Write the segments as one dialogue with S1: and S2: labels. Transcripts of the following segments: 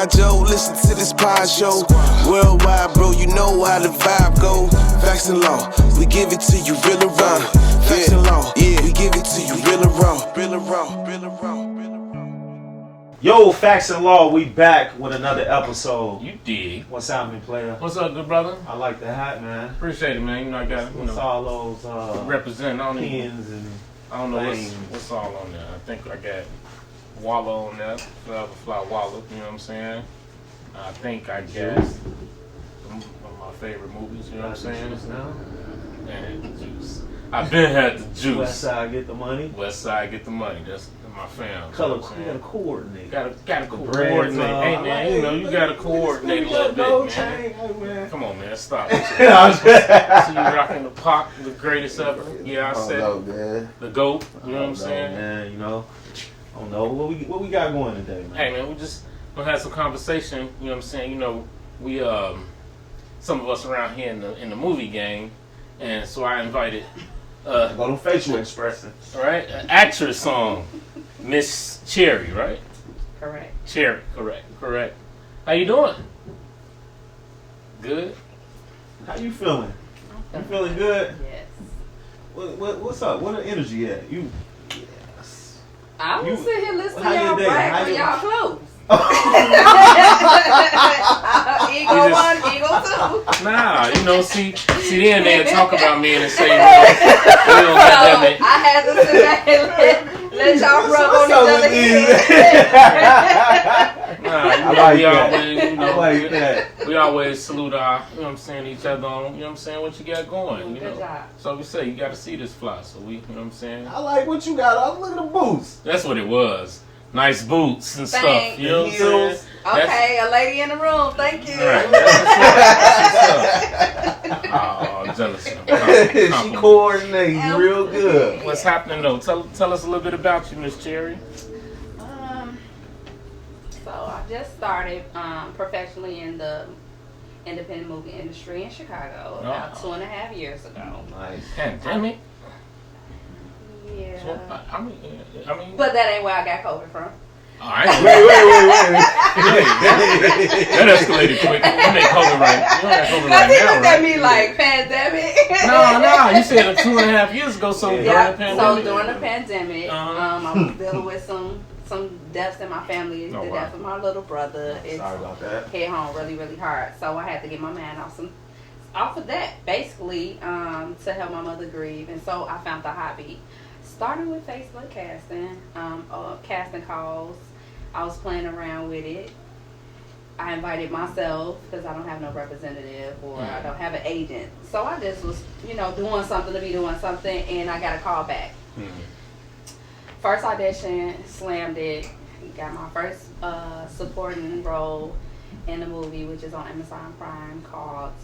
S1: Squad, Joe, listen to this pod show. Worldwide, bro, you know how the vibe go. Facts and law, we give it to you real and raw. Facts and law, yeah, we give it to you real and raw. Real and raw, real and raw.
S2: Yo, Facts and Law, we back with another episode.
S3: You dig.
S2: What's happening, player?
S3: What's up, good brother?
S2: I like the hat, man.
S3: Appreciate it, man. You know, I got
S2: What's all those
S3: representing. I don't know what's all on there. I think I got Wallow on there. Forever Fly Wallow, you know what I'm saying? I think I got one of my favorite movies, you know what I'm saying? And the Juice. I've been had the Juice.
S2: West Side Get the Money.
S3: West Side Get the Money. That's my fam.
S2: Color, you gotta coordinate.
S3: Gotta coordinate. Hey man, you know you gotta coordinate a little bit, man. Come on, man, stop. See you rocking the Pac, the greatest ever. Yeah, I said the GOAT. You know what I'm saying?
S2: Man, you know, I don't know what we got going today, man.
S3: Hey man, we just gonna have some conversation. You know what I'm saying? You know, we some of us around here in the movie game, and so I invited.
S2: Go to facial expressions.
S3: All right, an actress song. Miss Sherri, right?
S4: Correct.
S3: Sherri, correct. How you doing? Good.
S2: How you feeling? You feeling good?
S4: Yes.
S2: What's up? What the energy at? You? Yes.
S4: I was sitting here listening to
S2: how
S4: y'all
S2: your day?
S4: brag
S2: How
S4: for
S2: your-
S4: y'all clothes. Ego one, ego two.
S3: Nah, you know, see, then they talk about me and say, we don't have that
S4: I had to sit back and let y'all rub on each other's head.
S3: Nah, you know,
S2: I like that.
S3: we always salute our, you know what I'm saying, each other on, you know what I'm saying, what you got going, you
S4: Good
S3: know.
S4: job.
S3: So we say, you got to see this fly, so we, you know what I'm saying.
S2: I like what you got on. Look at the boots.
S3: That's what it was. Nice boots and stuff,
S4: Thanks.
S3: you know what I'm saying.
S4: Okay, a lady in the room. Thank you.
S3: Right, that's what's up. Oh, jealous.
S2: She coordinates real good.
S3: What's happening though? Tell us a little bit about you, Miss Sherri.
S4: So I just started professionally in the independent movie industry in Chicago about 2.5 years ago.
S2: Nice.
S3: Pandemic.
S4: Yeah.
S3: So, I mean.
S4: But that ain't where I got COVID from.
S3: All right.
S2: Wait.
S3: That escalated quick. You ain't COVID right. You ain't COVID
S4: Because
S3: right
S4: he
S3: now,
S4: looked
S3: right?
S4: at me like, pandemic?
S3: No. You said 2.5 years ago. So during the pandemic.
S4: So during the pandemic,
S3: Uh-huh.
S4: I was dealing with some deaths in my family.
S3: Oh,
S4: the
S3: wow.
S4: death of my little brother.
S2: Sorry about that.
S4: Hit home really, really hard. So I had to get my man off of that, basically, to help my mother grieve. And so I found the hobby. Starting with Facebook casting, casting calls. I was playing around with it. I invited myself because I don't have no representative or I don't have an agent. So I just was, doing something to be doing something, and I got a call back. First audition, slammed it. Got my first supporting role in the movie, which is on Amazon Prime, called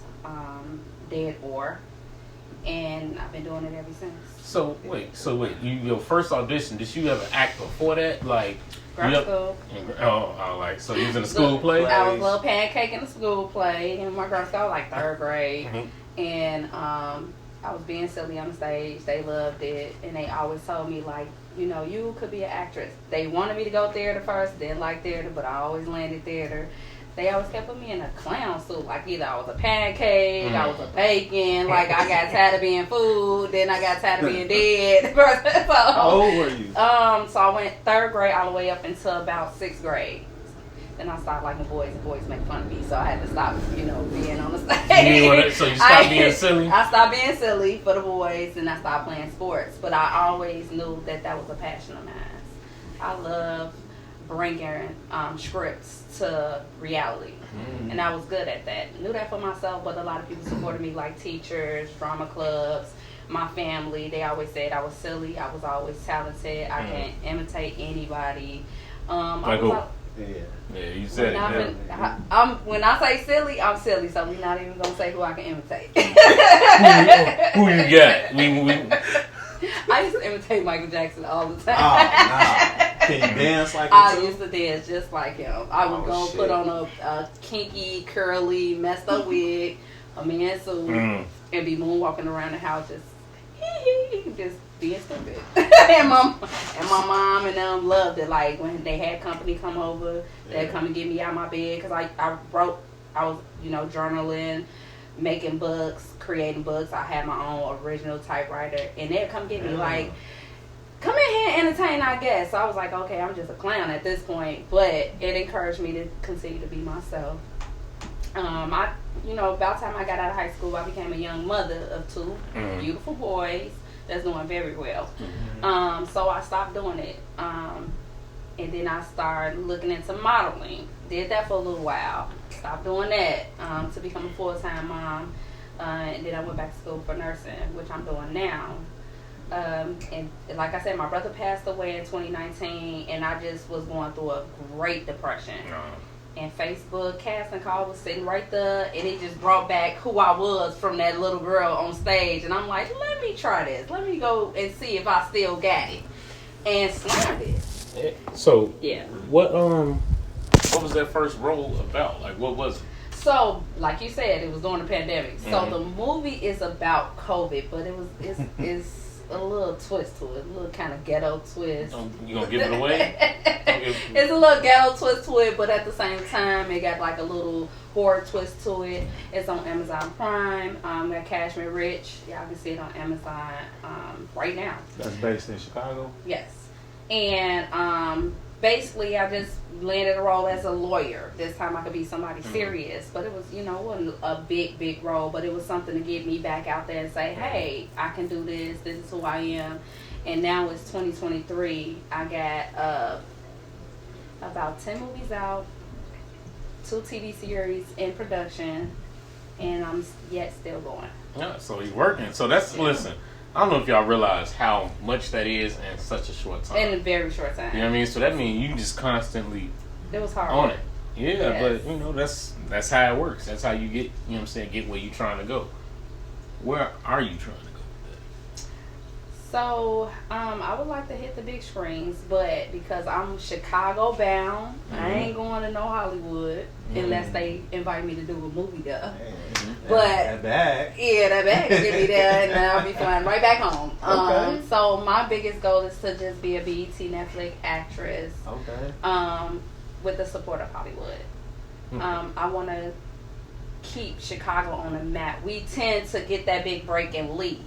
S4: Dead Or. And I've been doing it ever since.
S3: So wait, your first audition, did you ever act before that? Like
S4: Grad school.
S3: So you was in a school play?
S4: I was a little pancake in a school play in my grad school, like 3rd grade. And I was being silly on the stage. They loved it. And they always told me, like, you could be an actress. They wanted me to go theater first, didn't like theater, but I always landed theater. They always kept putting me in a clown suit. Like, either I was a pancake, I was a bacon, like I got tired of being food, then I got tired of being dead.
S2: How old were you?
S4: So I went 3rd grade all the way up until about 6th grade. Then I stopped liking boys, and boys make fun of me, so I had to stop, being on the stage.
S3: So you stopped being silly?
S4: I stopped being silly for the boys, and I stopped playing sports. But I always knew that was a passion of mine. I love bringing scripts to reality, and I was good at that. Knew that for myself, but a lot of people supported me, like teachers, drama clubs, my family. They always said I was silly. I was always talented. I can't imitate anybody.
S3: Yeah, you said it.
S4: When I say silly, I'm silly, so we're not even gonna say who I can imitate.
S3: Who you got?
S4: I used to imitate Michael Jackson all the time.
S2: Oh, no. Can you dance like him
S4: I
S2: too?
S4: used to dance just like him. I would go put on a kinky, curly, messed up wig, a man suit, and be moonwalking around the house just he just being stupid. and my mom and them loved it. Like when they had company come over, they'd come and get me out of my bed because I was journaling, making books, creating books. I had my own original typewriter, and they'd come get me like, come in here and entertain our guests. So I was like, okay, I'm just a clown at this point, but it encouraged me to continue to be myself. About time I got out of high school, I became a young mother of two beautiful boys that's doing very well. So I stopped doing it. And then I started looking into modeling. Did that for a little while. Stopped doing that to become a full-time mom. And then I went back to school for nursing, which I'm doing now. And like I said, my brother passed away in 2019, and I just was going through a great depression. And Facebook casting call was sitting right there, and it just brought back who I was from that little girl on stage. And I'm like, let me try this. Let me go and see if I still got it. And slammed it.
S3: So
S4: yeah,
S3: what was that first role about? Like, what was it?
S4: So, like you said, it was during the pandemic. So the movie is about COVID, but it's a little twist to it, a little kind of ghetto twist.
S3: You gonna give it away?
S4: It's a little ghetto twist to it, but at the same time, it got like a little horror twist to it. It's on Amazon Prime. Got Cashmere Rich. Y'all can see it on Amazon right now.
S2: That's based in Chicago?
S4: Yes. And basically, I just landed a role as a lawyer. This time I could be somebody serious. But it was, it wasn't a big role, but it was something to get me back out there and say, hey, I can do this. This is who I am. And now it's 2023. I got about 10 movies out, 2 TV series in production, and I'm yet still going.
S3: Yeah, so he's working. So listen, I don't know if y'all realize how much that is in such a short time.
S4: In a very short time.
S3: You know what I mean? So that means you just constantly
S4: it was hard
S3: on it. Yeah,
S4: yes.
S3: But that's how it works. That's how you get, get where you're trying to go. Where are you trying to go with that?
S4: So, I would like to hit the big screens, but because I'm Chicago bound, I ain't going to no Hollywood unless they invite me to do a movie there. But
S2: that bag.
S4: Yeah, that bag will get me there, and then I'll be flying right back home.
S2: Okay.
S4: So my biggest goal is to just be a BET Netflix actress.
S2: Okay.
S4: With the support of Hollywood. I want to keep Chicago on the map. We tend to get that big break and leave.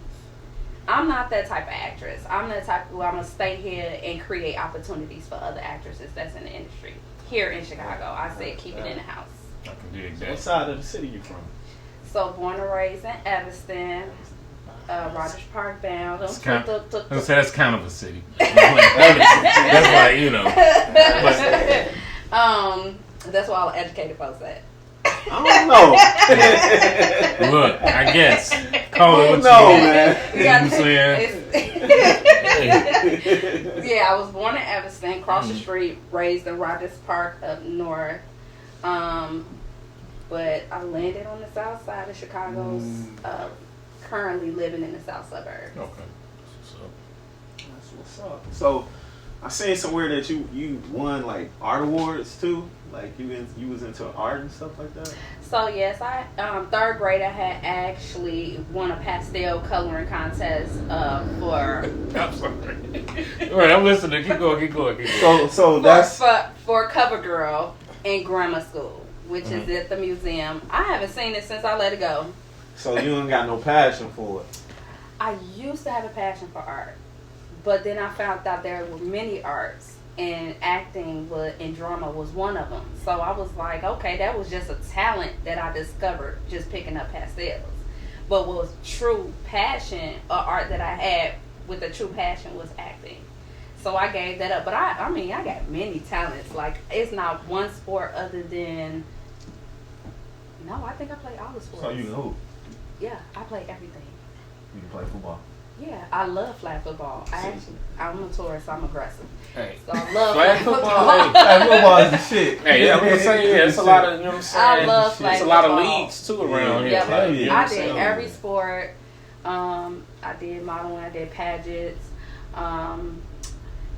S4: I'm not that type of actress. I'm the type who I'm going to stay here and create opportunities for other actresses that's in the industry. Here in Chicago, I said keep it in the house.
S3: I can do exactly.
S2: What side of the city you from?
S4: So born and raised in Evanston, Rogers Park bound.
S3: That's kind of a city. That's like,
S4: that's why all educated folks at.
S2: I don't know.
S3: Look, I guess. Call it what you
S2: man.
S3: You know what I'm saying?
S4: Yeah, I was born in Evanston, across the street, raised in Rogers Park up north. But I landed on the south side of Chicago, currently living in the south suburbs.
S3: Okay.
S2: That's what's up. So, I seen somewhere that you won like art awards too. Like you was into art and stuff like that.
S4: So yes, I third grade I had actually won a pastel coloring contest for.
S3: I'm sorry. All right, I'm listening. Keep going.
S2: So that's
S4: for CoverGirl in grammar school, which is at the museum. I haven't seen it since I let it go.
S2: So you ain't got no passion for it.
S4: I used to have a passion for art, but then I found out there were many arts, and acting and drama was one of them. So I was like, okay, that was just a talent that I discovered just picking up pastels. But what was true passion or art that I had with a true passion was acting. So I gave that up. But I got many talents. Like, it's not one sport other than, no, I think I play all the sports.
S2: So you can hoop?
S4: Yeah, I play everything.
S2: You can play football?
S4: Yeah, I love flag football. I'm a tourist, so I'm aggressive.
S3: Hey.
S4: So I love
S3: flag football.
S2: Flag football is the shit.
S3: Hey, yeah, I'm gonna say it's a lot of, you know what I'm saying?
S4: I love flag
S3: It's a lot of
S4: football.
S3: leagues too around here.
S4: Yeah,
S3: You know
S4: I
S3: what I'm
S4: did
S3: saying?
S4: every sport. I did modeling, I did pageants.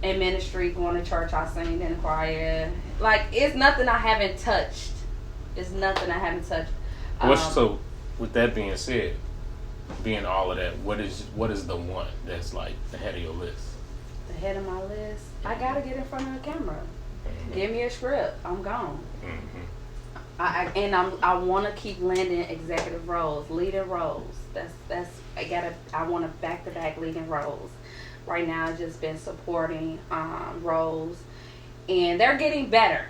S4: In ministry, going to church, I sang in the choir. Like, it's nothing I haven't touched.
S3: So, with that being said, being all of that, what is the one that's like the head of your list?
S4: The head of my list. I gotta get in front of the camera. Give me a script. I'm gone. I want to keep landing executive roles, leading roles. I want to back-to-back leading roles. Right now, I've just been supporting roles, and they're getting better.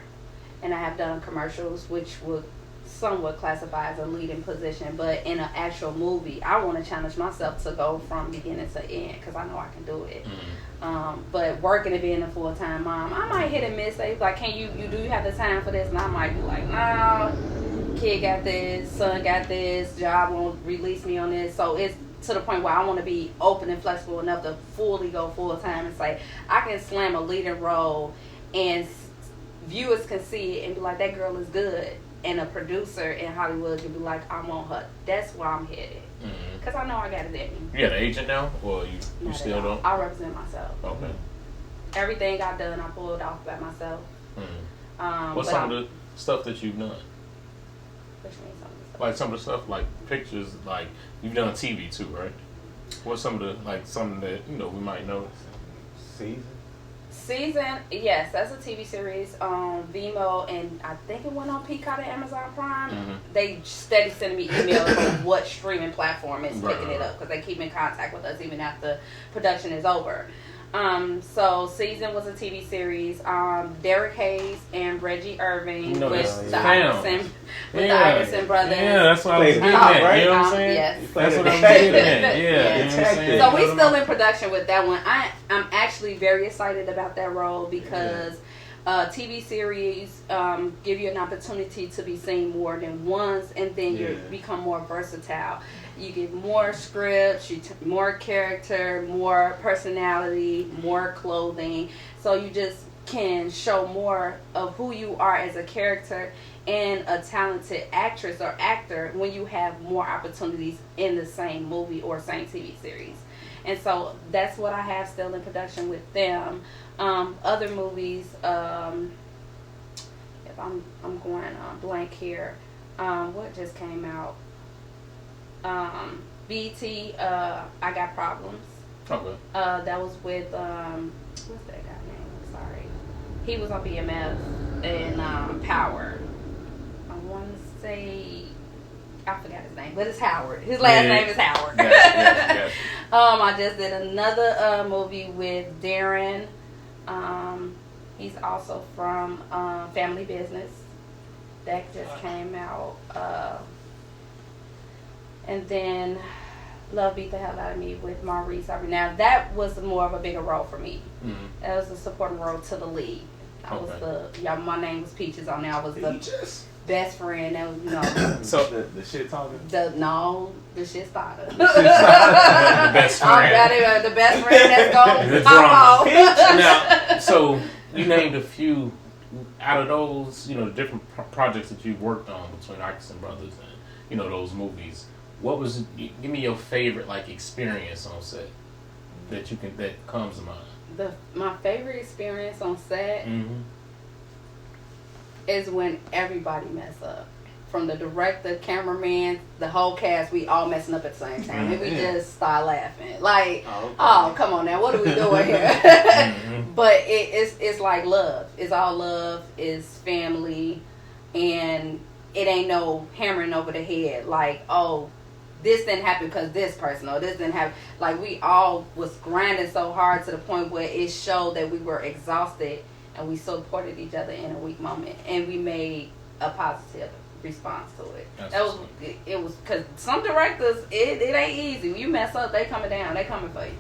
S4: And I have done commercials, which would somewhat classify as a leading position, but in an actual movie, I want to challenge myself to go from beginning to end because I know I can do it. But working and being a full-time mom, I might hit and miss. They like, can you do you have the time for this? And I might be like, no, kid got this, son got this, job won't release me on this. So it's to the point where I want to be open and flexible enough to fully go full-time and say, I can slam a leading role and viewers can see it and be like, that girl is good. And a producer in Hollywood can be like, I want her. That's where I'm headed. Because I know I got it in me.
S3: You got an agent now? Or you still don't?
S4: I represent myself.
S3: Okay.
S4: Everything I've done, I pulled off by myself.
S3: What's some of the stuff that you've done?
S4: Which means some of the stuff.
S3: Like some of the stuff, like pictures, like you've done TV too, right? What's some of the, like something that, we might know?
S4: Season, yes, that's a TV series on Vimeo, and I think it went on Peacock and Amazon Prime. They steady sending me emails on what streaming platform is picking it up because they keep in contact with us even after production is over. So Season was a TV series. Derek Hayes and Reggie Irving with the Iverson brothers.
S3: Yeah, that's what I was getting at.
S2: Right?
S3: You know what I'm saying?
S4: Yes.
S3: That's what I'm getting at. Yeah. You know what I'm saying?
S4: So we still in production with that one. I'm actually very excited about that role because TV series give you an opportunity to be seen more than once, and then you become more versatile. You get more scripts, more character, more personality, more clothing. So you just can show more of who you are as a character and a talented actress or actor when you have more opportunities in the same movie or same TV series. And so that's what I have still in production with them. Other movies, if I'm going blank here, what just came out? BT, I Got Problems.
S3: Okay.
S4: That was with what's that guy name? I'm sorry. He was on BMF and Power. I want to say I forgot his name, but it's Howard. His last name is Howard.
S3: Yes.
S4: I just did another movie with Darren. He's also from Family Business. That just came out. And then Love Beat the Hell Out of Me with Maurice. Now that was more of a bigger role for me. That was a supporting role to the lead. I was my name was Peaches on there. I was the best friend. That was
S2: So the shit talking.
S4: The shit starter.
S3: The best friend.
S4: The best friend that's going pop off.
S3: Now, so you named a few out of those, different projects that you've worked on between Iverson Brothers and those movies. What was? Give me your favorite experience on set that comes to mind.
S4: My favorite experience on set is when everybody mess up. From the director, cameraman, the whole cast, we all messing up at the same time. And we just start laughing. Oh, come on now, what are we doing here? But it's like love. It's all love. It's family. And it ain't no hammering over the head. This didn't happen because this person, or this didn't happen. We all was grinding so hard to the point where it showed that we were exhausted and we supported each other in a weak moment. And we made a positive response to it. It was because some directors, it ain't easy. You mess up, they coming down. They coming for you.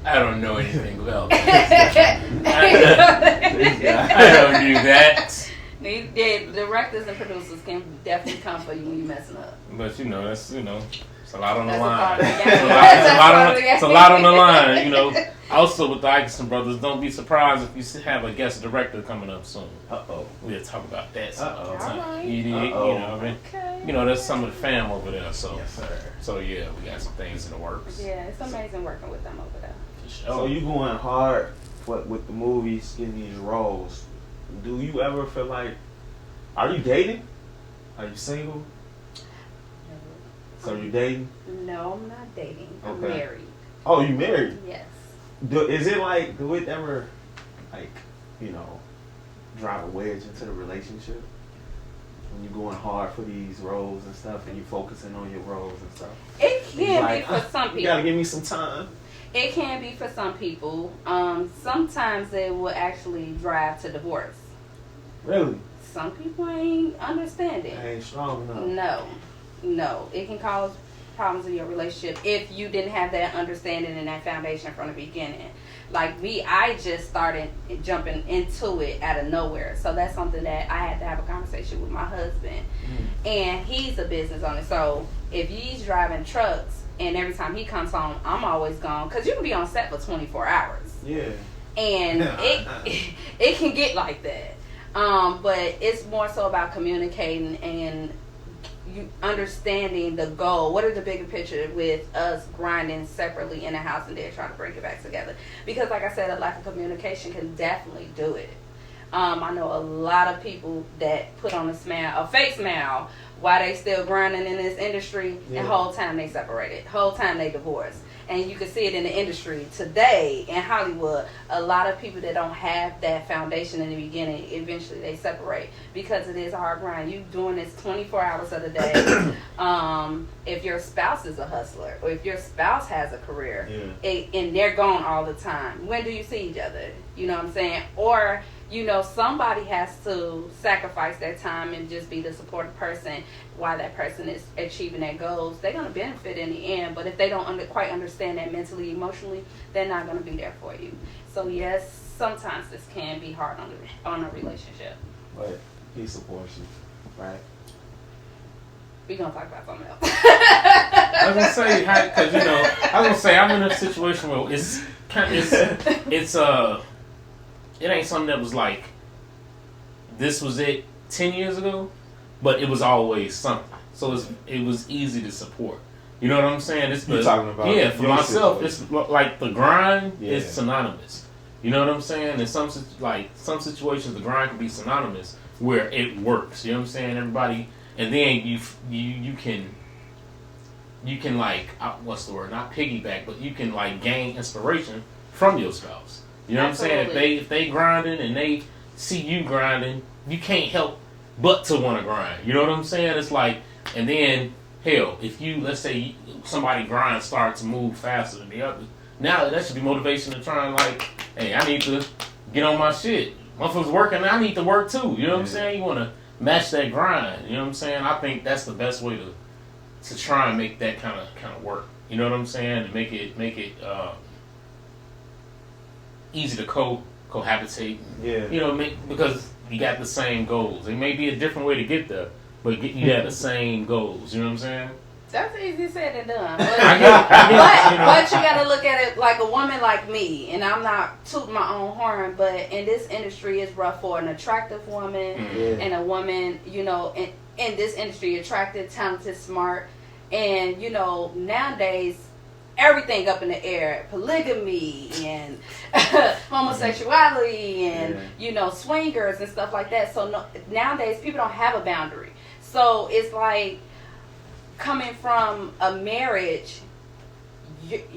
S3: I don't know anything about that. I don't do that.
S4: The directors and producers can definitely come for you when you messing up.
S3: But that's it's a lot on the
S4: That's
S3: line.
S4: It's
S3: a lot on the line. Also with the Iverson Brothers, don't be surprised if you have a guest director coming up soon. We'll talk about that some other time.
S4: Right.
S3: You know what I mean?
S4: Okay.
S3: That's some of the fam over there. So
S2: Yes, sir.
S3: So yeah, we got some things in the works.
S4: Yeah, it's amazing working with them over there.
S3: For sure.
S2: So you going hard with the movies, getting these roles. Do you ever feel like, are you dating? Are you single? So you dating?
S4: No, I'm not dating. I'm
S2: Okay.
S4: married.
S2: Oh, you married?
S4: Yes.
S2: Is it like, do it ever, like, drive a wedge into the relationship? When you're going hard for these roles and stuff and you focusing on your roles and stuff?
S4: It can be for some people.
S2: You gotta give me some time.
S4: It can be for some people. Sometimes it will actually drive to divorce.
S2: Really?
S4: Some people ain't understanding.
S2: I ain't strong enough.
S4: No. It can cause problems in your relationship if you didn't have that understanding and that foundation from the beginning. Like me, I just started jumping into it out of nowhere. So that's something that I had to have a conversation with my husband. And he's a business owner. So if he's driving trucks and every time he comes home, I'm always gone. Because you can be on set for 24 hours.
S2: Yeah.
S4: And it can get like that. But it's more so about communicating and you understanding the goal. What is the bigger picture with us grinding separately in the house and then trying to bring it back together? Because like I said, a lack of communication can definitely do it. I know a lot of people that put on a fake smile while they still grinding in this industry, and whole time they separated, whole time they divorced. And you can see it in the industry today in Hollywood. A lot of people that don't have that foundation in the beginning, eventually they separate because it is a hard grind. You doing this 24 hours of the day. If your spouse is a hustler or if your spouse has a career and they're gone all the time, when do you see each other? You know what I'm saying? Or somebody has to sacrifice their time and just be the supportive person while that person is achieving their goals. They're going to benefit in the end, but if they don't quite understand that mentally, emotionally, they're not going to be there for you. So yes, sometimes this can be hard on a relationship.
S2: But he supports you, right?
S4: We're going to talk about something else.
S3: I was gonna say, because I'm in a situation where it ain't something that was like, this was it 10 years ago, but it was always something. So it was easy to support. You know what I'm saying?
S2: You're talking about
S3: for myself,
S2: situation.
S3: it's like the grind is synonymous. You know what I'm saying? In some situations, the grind can be synonymous where it works. You know what I'm saying? Everybody, and then you can like, what's the word? Not piggyback, but you can like gain inspiration from your spouse. You know what I'm saying? If they grinding and they see you grinding, you can't help but to want to grind. You know what I'm saying? It's like, and then hell, if let's say somebody grind starts to move faster than the other, now that should be motivation to try and like, hey, I need to get on my shit. Motherfuckers working, I need to work too. You know what I'm saying? You want to match that grind. You know what I'm saying? I think that's the best way to try and make that kind of work. You know what I'm saying? To make it easy to cohabitate. Yeah. Because you got the same goals. It may be a different way to get there, but you have the same goals. You know what I'm saying?
S4: That's easy said and done.
S3: But
S4: But you got to look at it like a woman like me, and I'm not tooting my own horn, but in this industry, it's rough for an attractive woman and a woman, in this industry, attractive, talented, smart, and nowadays, everything up in the air, polygamy and homosexuality and swingers and stuff like that. So nowadays people don't have a boundary. So it's like coming from a marriage,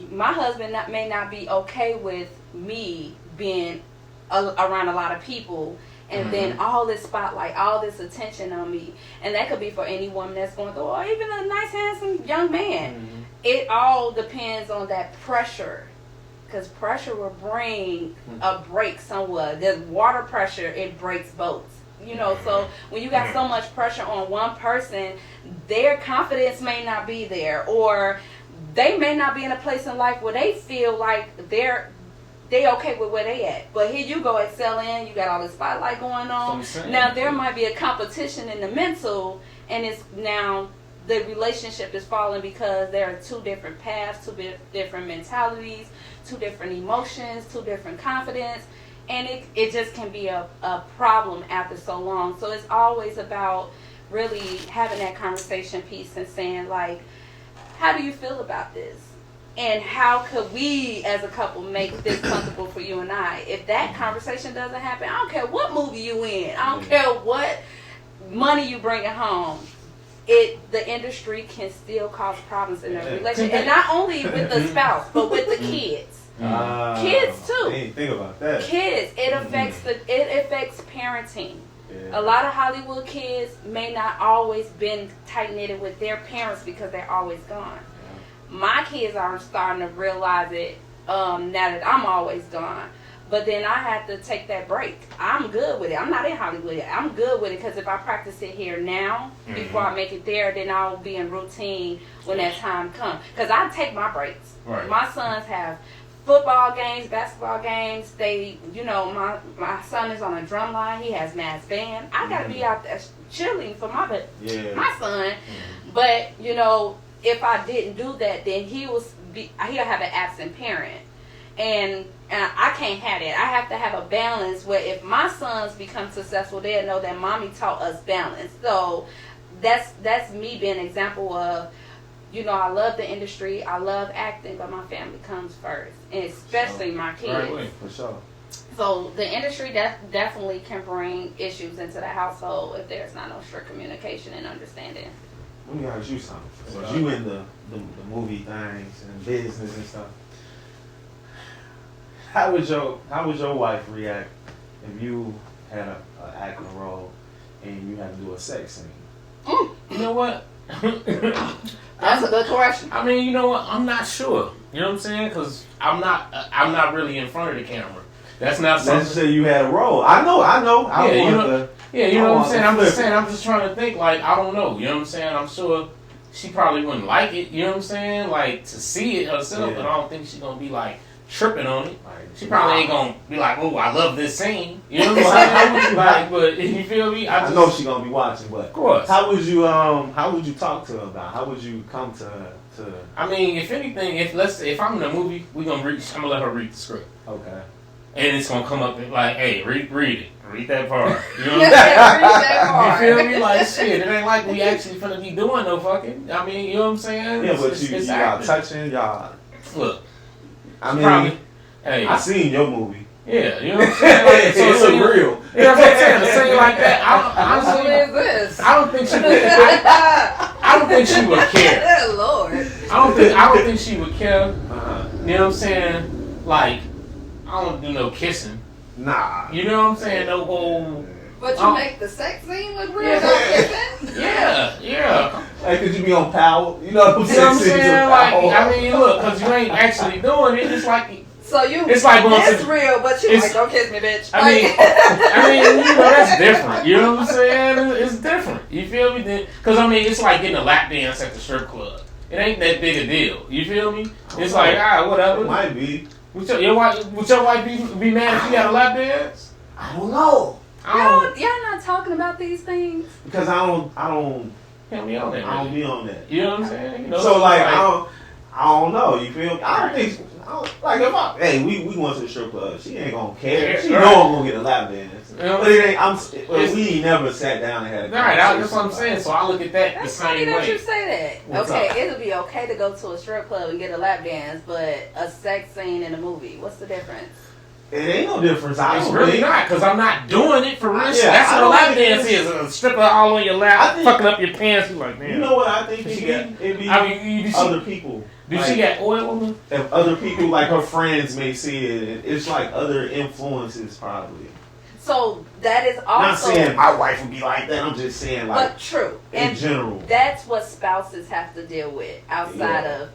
S4: my husband may not be okay with me being around a lot of people and then all this spotlight, all this attention on me, and that could be for any woman that's going through, or even a nice handsome young man. It all depends on that pressure, because pressure will bring a break somewhere. There's water pressure, it breaks boats. So when you got so much pressure on one person, their confidence may not be there, or they may not be in a place in life where they feel like they okay with where they at. But here you go excelling, you got all the spotlight going on. Now there might be a competition in the mental, and it's now the relationship is falling because there are two different paths, two different mentalities, two different emotions, two different confidence, and it just can be a problem after so long. So it's always about really having that conversation piece and saying, like, how do you feel about this? And how could we as a couple make this comfortable for you and I? If that conversation doesn't happen, I don't care what movie you in. I don't care what money you bring home. the industry can still cause problems in a relationship, and not only with the spouse, but with the kids. Kids too.
S2: I didn't think about that.
S4: Kids, it affects parenting.
S2: Yeah.
S4: A lot of Hollywood kids may not always been tight knitted with their parents because they're always gone. Yeah. My kids are starting to realize it now that I'm always gone. But then I have to take that break. I'm good with it. I'm not in Hollywood yet. I'm good with it because if I practice it here now, before I make it there, then I'll be in routine when that time comes. Because I take my breaks.
S3: Right.
S4: My sons have football games, basketball games. They, my son is on a drum line. He has mass band. I got to be out there cheerleading for my son. But, if I didn't do that, then he'll have an absent parent. And I can't have that. I have to have a balance where if my sons become successful, they'll know that mommy taught us balance. So that's me being an example of, I love the industry, I love acting, but my family comes first, and especially my kids.
S3: Right, for sure.
S4: So the industry definitely can bring issues into the household if there's not no strict communication and understanding.
S2: Let me ask you something. So you in the movie things and business and stuff. How would your wife react if you had an acting role and you had to do a sex scene?
S3: You know what?
S4: That's a good question.
S3: I mean, you know what? I'm not sure. You know what I'm saying? Because I'm not really in front of the camera. That's not something.
S2: Let's say you had a role. I know.
S3: You know what I'm saying? I'm just trying to think. Like, I don't know. You know what I'm saying? I'm sure she probably wouldn't like it. You know what I'm saying? Like, to see it herself, but I don't think she's gonna be like tripping on it. She probably ain't gonna be like, "Oh, I love this scene." You know what I'm saying? Like, but you feel me?
S2: I know she gonna be watching, but
S3: of course.
S2: How would you talk to her about? How would you come to her?
S3: I mean, if anything, if I'm in a movie, I'm gonna let her read the script.
S2: Okay.
S3: And it's gonna come up and like, "Hey, read it. Read that part." You know what
S4: Read that part.
S3: You feel me? Like, shit, it ain't like we actually finna be doing no fucking. I mean, you know what I'm saying?
S2: Yeah, but y'all touching, y'all.
S3: Look,
S2: I mean,
S3: probably, hey,
S2: I seen your movie.
S3: Yeah, you know what I'm saying? Like,
S2: so it's real.
S3: Yeah, that's what I'm saying. To say it like that,
S4: Who is this?
S3: I don't think she would. I don't think she would care.
S4: Lord.
S3: I don't think she would care. You know what I'm saying? Like, I don't do no kissing.
S2: Nah.
S3: You know what I'm saying? No whole.
S4: But you make the sex scene look real, no kissing?
S3: Yeah.
S2: Hey, could you be on Power? You know what I'm saying?
S3: You know what I'm saying? Like, I mean, look, because you ain't actually doing it. It's like.
S4: So
S3: it's like going
S4: it's real, but you like, don't kiss me, bitch.
S3: I mean, that's different. You know what I'm saying? It's different. You feel me? Because I mean, it's like getting a lap dance at the strip club. It ain't that big a deal. You feel me? It's like, whatever.
S2: It might be.
S3: Would your wife be mad if you had a lap dance?
S2: I don't know.
S4: Y'all not talking about these things
S2: because I don't.
S3: Can't be on that.
S2: I don't be on that.
S3: You know what I'm saying?
S2: So like, I don't know. You feel me? I don't think. We went to the strip club. She ain't gonna care. She know I'm gonna get a lap dance. But it ain't. We ain't never sat down and had a conversation.
S3: Right, that's what I'm saying. So I look at that the same way.
S4: That's funny that you say that. It'll be okay to go to a strip club and get a lap dance, but a sex scene in a movie, what's the difference?
S2: It ain't no difference.
S3: It's really not, because I'm not doing it for real. That's what a lap dance is. A stripper all on your lap, fucking up your pants. You like, man.
S2: You know what I think it be? Other people.
S3: Do she got oil on them?
S2: If other people, like her friends, may see it, it's like other influences probably.
S4: So that is also.
S2: Not saying my wife would be like that. I'm just saying like.
S4: But true.
S2: In general.
S4: That's what spouses have to deal with outside of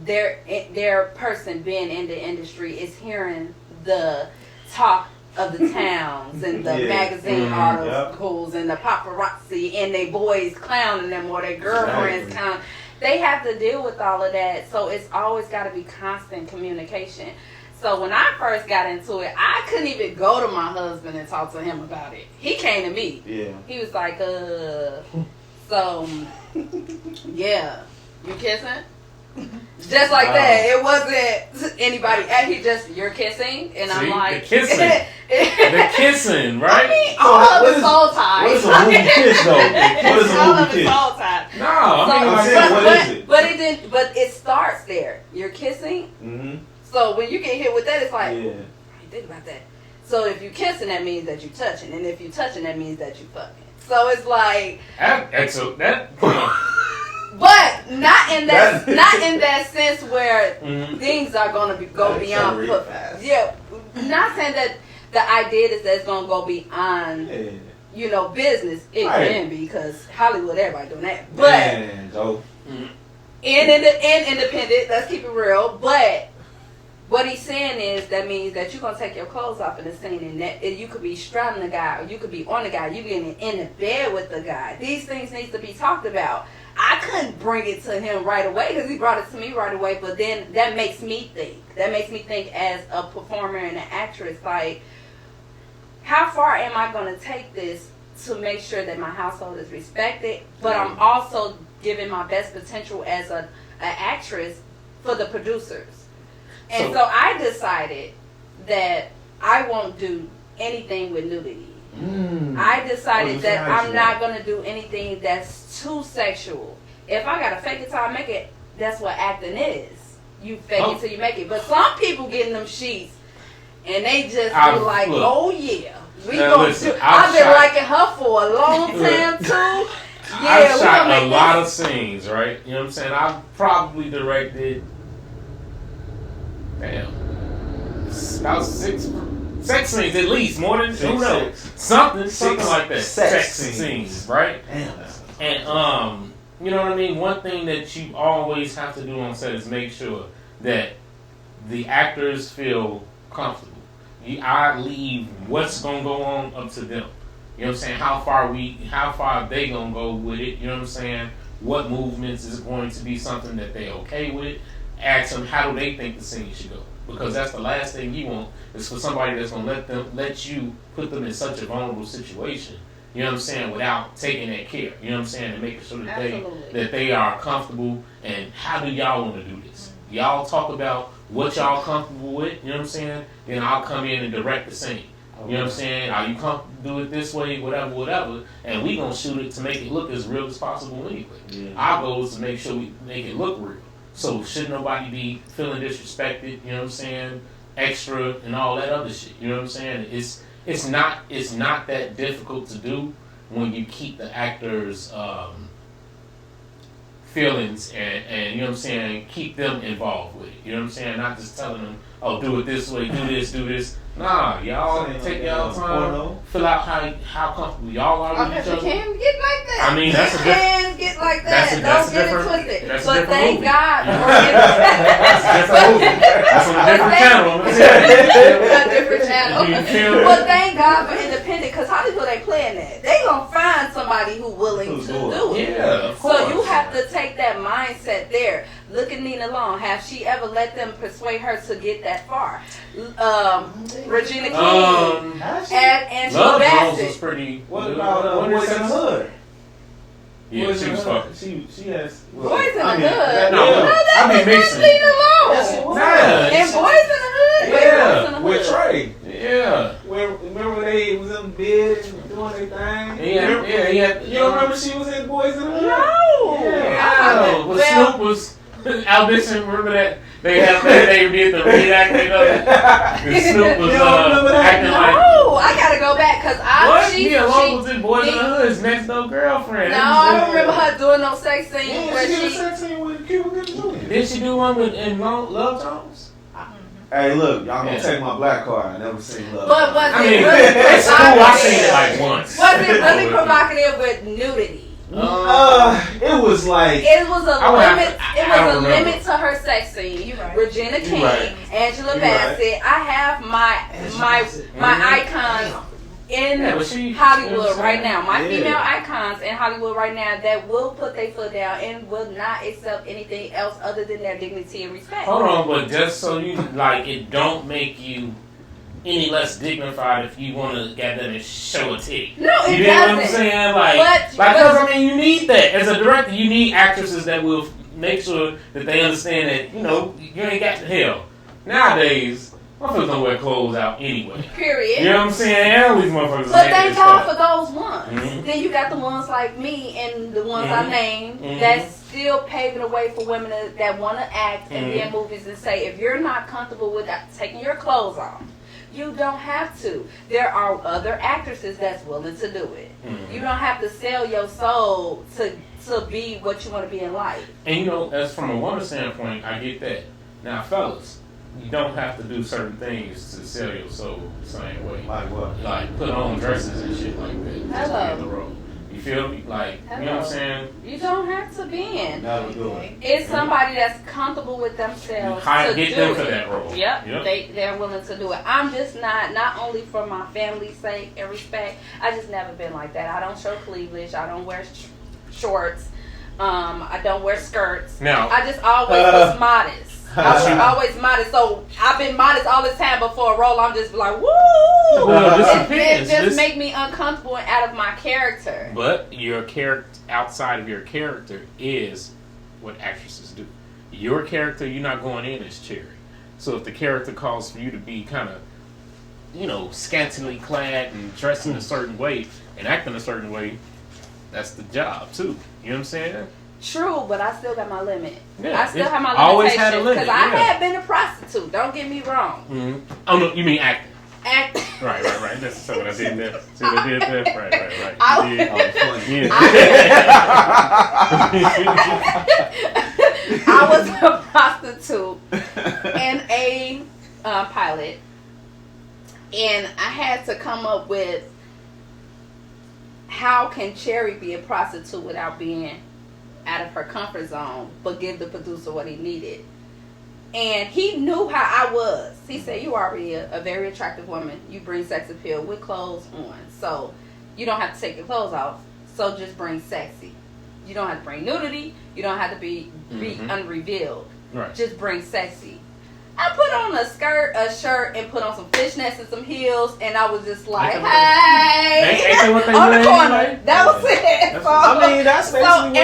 S4: their person being in the industry is hearing the talk of the towns and the magazine articles and the paparazzi and they boys clowning them or their girlfriends clowning. They have to deal with all of that, so it's always got to be constant communication. So when I first got into it, I couldn't even go to my husband and talk to him about it. He came to me.
S2: Yeah.
S4: He was like, so, yeah, you kissing? Just like that. It wasn't anybody. He just, you're kissing? And I'm like...
S3: The kissing. The kissing, right?
S4: I mean, all of it's soul ties.
S2: What is a movie kiss, though? What is a movie kiss?
S4: All of it's soul ties.
S3: No, I mean,
S2: what is it?
S4: But it starts there. You're kissing.
S2: Mm-hmm.
S4: So when you get hit with that, it's like,
S2: yeah.
S4: Think about that. So if you kissing, that means that you touching. And if you touching, that means that you fucking. So it's like
S3: that
S4: but not in that sense where things are gonna go beyond. Yeah, not saying that the idea is that it's gonna go beyond. Yeah. You know, business. It can be because Hollywood, everybody doing that. But in independent, let's keep it real. But what he's saying is that means that you're gonna take your clothes off in the scene, and that you could be straddling the guy, or you could be on the guy, you getting in the bed with the guy. These things needs to be talked about. I couldn't bring it to him right away because he brought it to me right away. But then that makes me think. That makes me think as a performer and an actress, like, how far am I going to take this to make sure that my household is respected, but I'm also giving my best potential as an actress for the producers. And so I decided that I won't do anything with nudity. I decided that I'm not going to do anything that's too sexual. If I got to fake it till I make it, that's what acting is. You fake it till you make it. But some people get in them sheets and they just be like, oh yeah, we gonna do. I've been liking her for a long time too. Yeah,
S3: I've shot a lot of scenes, right? You know what I'm saying? I've probably directed, about 6 sex scenes at least, more than who knows, something like that. Sex scenes, right?
S2: Damn.
S3: And you know what I mean? One thing that you always have to do on set is make sure that the actors feel comfortable. I leave what's gonna go on up to them. You know what I'm saying? How far they gonna go with it? You know what I'm saying? What movements is going to be something that they okay with? Ask them how do they think the scene should go, because that's the last thing you want is for somebody that's gonna let you put them in such a vulnerable situation. You know what I'm saying? Without taking that care. You know what I'm saying? And making sure that they are comfortable. And how do y'all want to do this? Y'all talk about what y'all comfortable with. You know what I'm saying? Then I'll come in and direct the scene. You know what I'm saying? Are you comfortable do it this way? Whatever. And we gonna shoot it to make it look as real as possible anyway. Yeah. Our goal is to make sure we make it look real. So should nobody be feeling disrespected? You know what I'm saying? Extra and all that other shit. You know what I'm saying? It's not that difficult to do when you keep the actors' feelings and you know what I'm saying, keep them involved with it. You know what I'm saying? Not just telling them, oh, do it this way, do this. Nah, y'all take y'all time, fill out how comfortable y'all are with each other.
S4: You can't get like that.
S3: I mean, that's a different.
S4: Get like that. Don't get it twisted.
S3: That's
S4: but
S3: a different
S4: thank
S3: movie.
S4: God for
S3: That's a different movie. That's on a different channel.
S4: a different channel. But thank God for independent, because Hollywood ain't playing that. They gonna find somebody who's willing to do it.
S3: Yeah, of course.
S4: So you have to take that mindset there. Look at Nina Long. Have she ever let them persuade her to get that far? Regina King and Angela Bassett.
S3: Was pretty.
S2: What about Boys in the Hood?
S3: Yeah, she was fucking.
S2: She has.
S4: Boys in the Hood.
S3: No, I mean mixing.
S4: Nina Long. And Boys in the Hood.
S2: Yeah, with Trey.
S3: Yeah.
S2: Remember they was in bed and doing their thing?
S3: Yeah.
S2: You don't remember she was in Boys in the Hood?
S4: No.
S3: Yeah. Well, Snoop was. Albison, remember that? They did the reenacting of it. And Snoop was acting like.
S4: No, I gotta go back because
S3: Mia Long was in Boys in the Hood's next door girlfriend.
S4: No, I don't remember her doing no sex scene.
S2: Yeah, she did a sex scene with Cuba Gooding Jr.
S3: Did she do one in Love Jones?
S2: Hey, look, y'all gonna take my black card. I never seen Love.
S4: But was
S3: I
S4: it
S3: mean,
S4: really
S3: it's cool. I seen it like once.
S4: Was it really provocative with nudity?
S2: It was like
S4: it was a limit. It was a
S3: remember.
S4: limit to her sex scene.
S5: Right.
S4: Regina King, Angela
S2: You
S4: Bassett. I have my icons in Hollywood right now. My female icons in Hollywood right now that will put their foot down and will not accept anything else other than their dignity and respect.
S3: Hold on, but just so you like, it don't make you any less dignified if you want to get them and show a titty.
S4: No, it
S3: you
S4: doesn't.
S3: know what I'm saying? Because I mean, you need that as a director. You need actresses that will make sure that they understand that you ain't got the hell. Nowadays, motherfuckers don't wear clothes out anyway.
S4: Period.
S3: You know what I'm saying? All these motherfuckers.
S4: But thank God for those ones.
S3: Mm-hmm.
S4: Then you got the ones like me and the ones I named that's still paving the way for women that want to act and be in movies and say, if you're not comfortable with that, taking your clothes off, You don't have to. There are other actresses that's willing to do it. Mm-hmm. You don't have to sell your soul to be what you want to be in life.
S3: And you know, as from a woman's standpoint, I get that. Now, fellas, you don't have to do certain things to sell your soul the same way.
S2: Like what?
S3: Like put on dresses and shit like that. Just to be in the role. You feel me? Like, you know what I'm saying?
S4: You don't have to be in.
S2: Never do it.
S4: It's somebody that's comfortable with themselves to
S3: get
S4: do
S3: them
S4: it.
S3: for that role.
S4: Yep. They're willing to do it. I'm just not only for my family's sake and respect. I just never been like that. I don't show cleavage. I don't wear shorts. I don't wear skirts.
S3: Now,
S4: I just always was modest. I was always modest, so I've been modest all this time before a role. I'm just like, woo!
S3: Well,
S4: it just make me uncomfortable and out of my character.
S3: But your character, outside of your character, is what actresses do. Your character, you're not going in as Sherri. So if the character calls for you to be kind of, you know, scantily clad and dressed in a certain way and acting a certain way, that's the job too. You know what I'm saying?
S4: True, but I still got my limit.
S3: Yeah,
S4: I still have my
S3: always had a
S4: limitations
S3: limit.
S4: because I had been a prostitute. Don't get me wrong.
S3: Mm-hmm. Oh no, you mean acting?
S4: Acting.
S3: Right. That's what I did there. See what I did there? Right.
S4: I was a prostitute and a pilot, and I had to come up with how can Sherri be a prostitute without being out of her comfort zone, but give the producer what he needed. And he knew how I was. He said, you are already a very attractive woman. You bring sex appeal with clothes on. So you don't have to take your clothes off. So just bring sexy. You don't have to bring nudity. You don't have to be unrevealed.
S3: Right.
S4: Just bring sexy. I put on a skirt, a shirt, and put on some fishnets and some heels, and I was just like, hey.
S3: Ain't that what they
S4: on the corner.
S3: Like?
S4: That was it.
S2: That's basically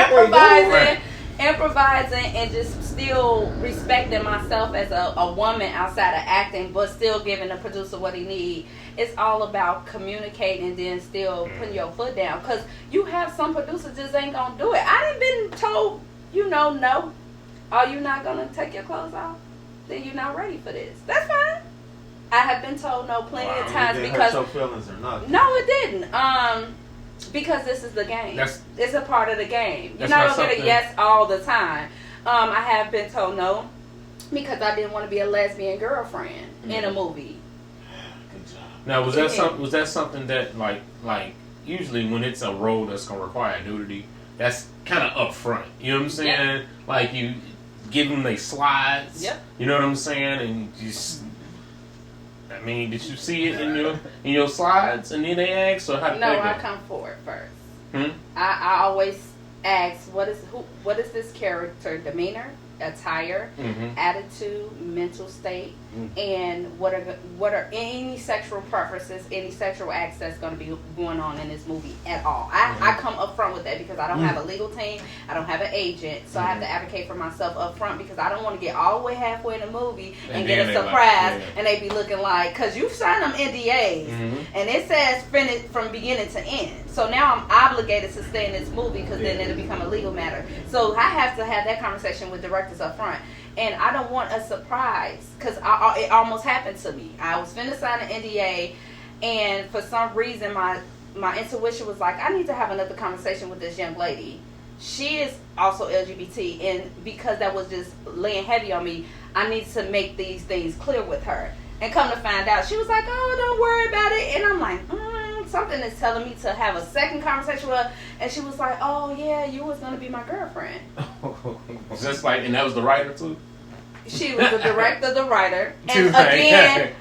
S2: what
S4: improvising and just still respecting myself as a woman outside of acting, but still giving the producer what he need. It's all about communicating and then still putting your foot down. Because you have some producers just ain't going to do it. I done been told, no. Are you not going to take your clothes off? Then you're not ready for this. That's fine. I have been told no plenty of times because
S2: hurt your feelings or nothing.
S4: No, it didn't. Because this is the game. It's a part of the game. You're not gonna get a yes all the time. I have been told no because I didn't want to be a lesbian girlfriend in a movie.
S3: Good job. Now was that something that like usually when it's a role that's gonna require nudity, that's kind of upfront. You know what I'm saying? Yep. Like you give them they slides.
S4: Yep. You
S3: know what I'm saying? And I mean, did you see it in your slides and then they ask, or how did that go?
S4: I come forward first. I always ask, what is this character demeanor, attire, attitude, mental state, and what are any sexual preferences, any sexual acts that's going to be going on in this movie at all. I come up front with that because I don't have a legal team, I don't have an agent, so I have to advocate for myself up front because I don't want to get all the way halfway in the movie and get a surprise and they be looking like, because you signed them NDAs and it says finish from beginning to end. So now I'm obligated to stay in this movie because then it'll become a legal matter. So I have to have that conversation with directors up front. And I don't want a surprise because it almost happened to me. I was finna sign an NDA, and for some reason my intuition was like, I need to have another conversation with this young lady. She is also LGBT, and because that was just laying heavy on me, I need to make these things clear with her. And come to find out, she was like, oh, don't worry about it. And I'm like, something is telling me to have a second conversation with her. And she was like, oh, yeah, you was going to be my girlfriend.
S3: Just like, and that was the writer, too?
S4: She was the director, the writer. And again,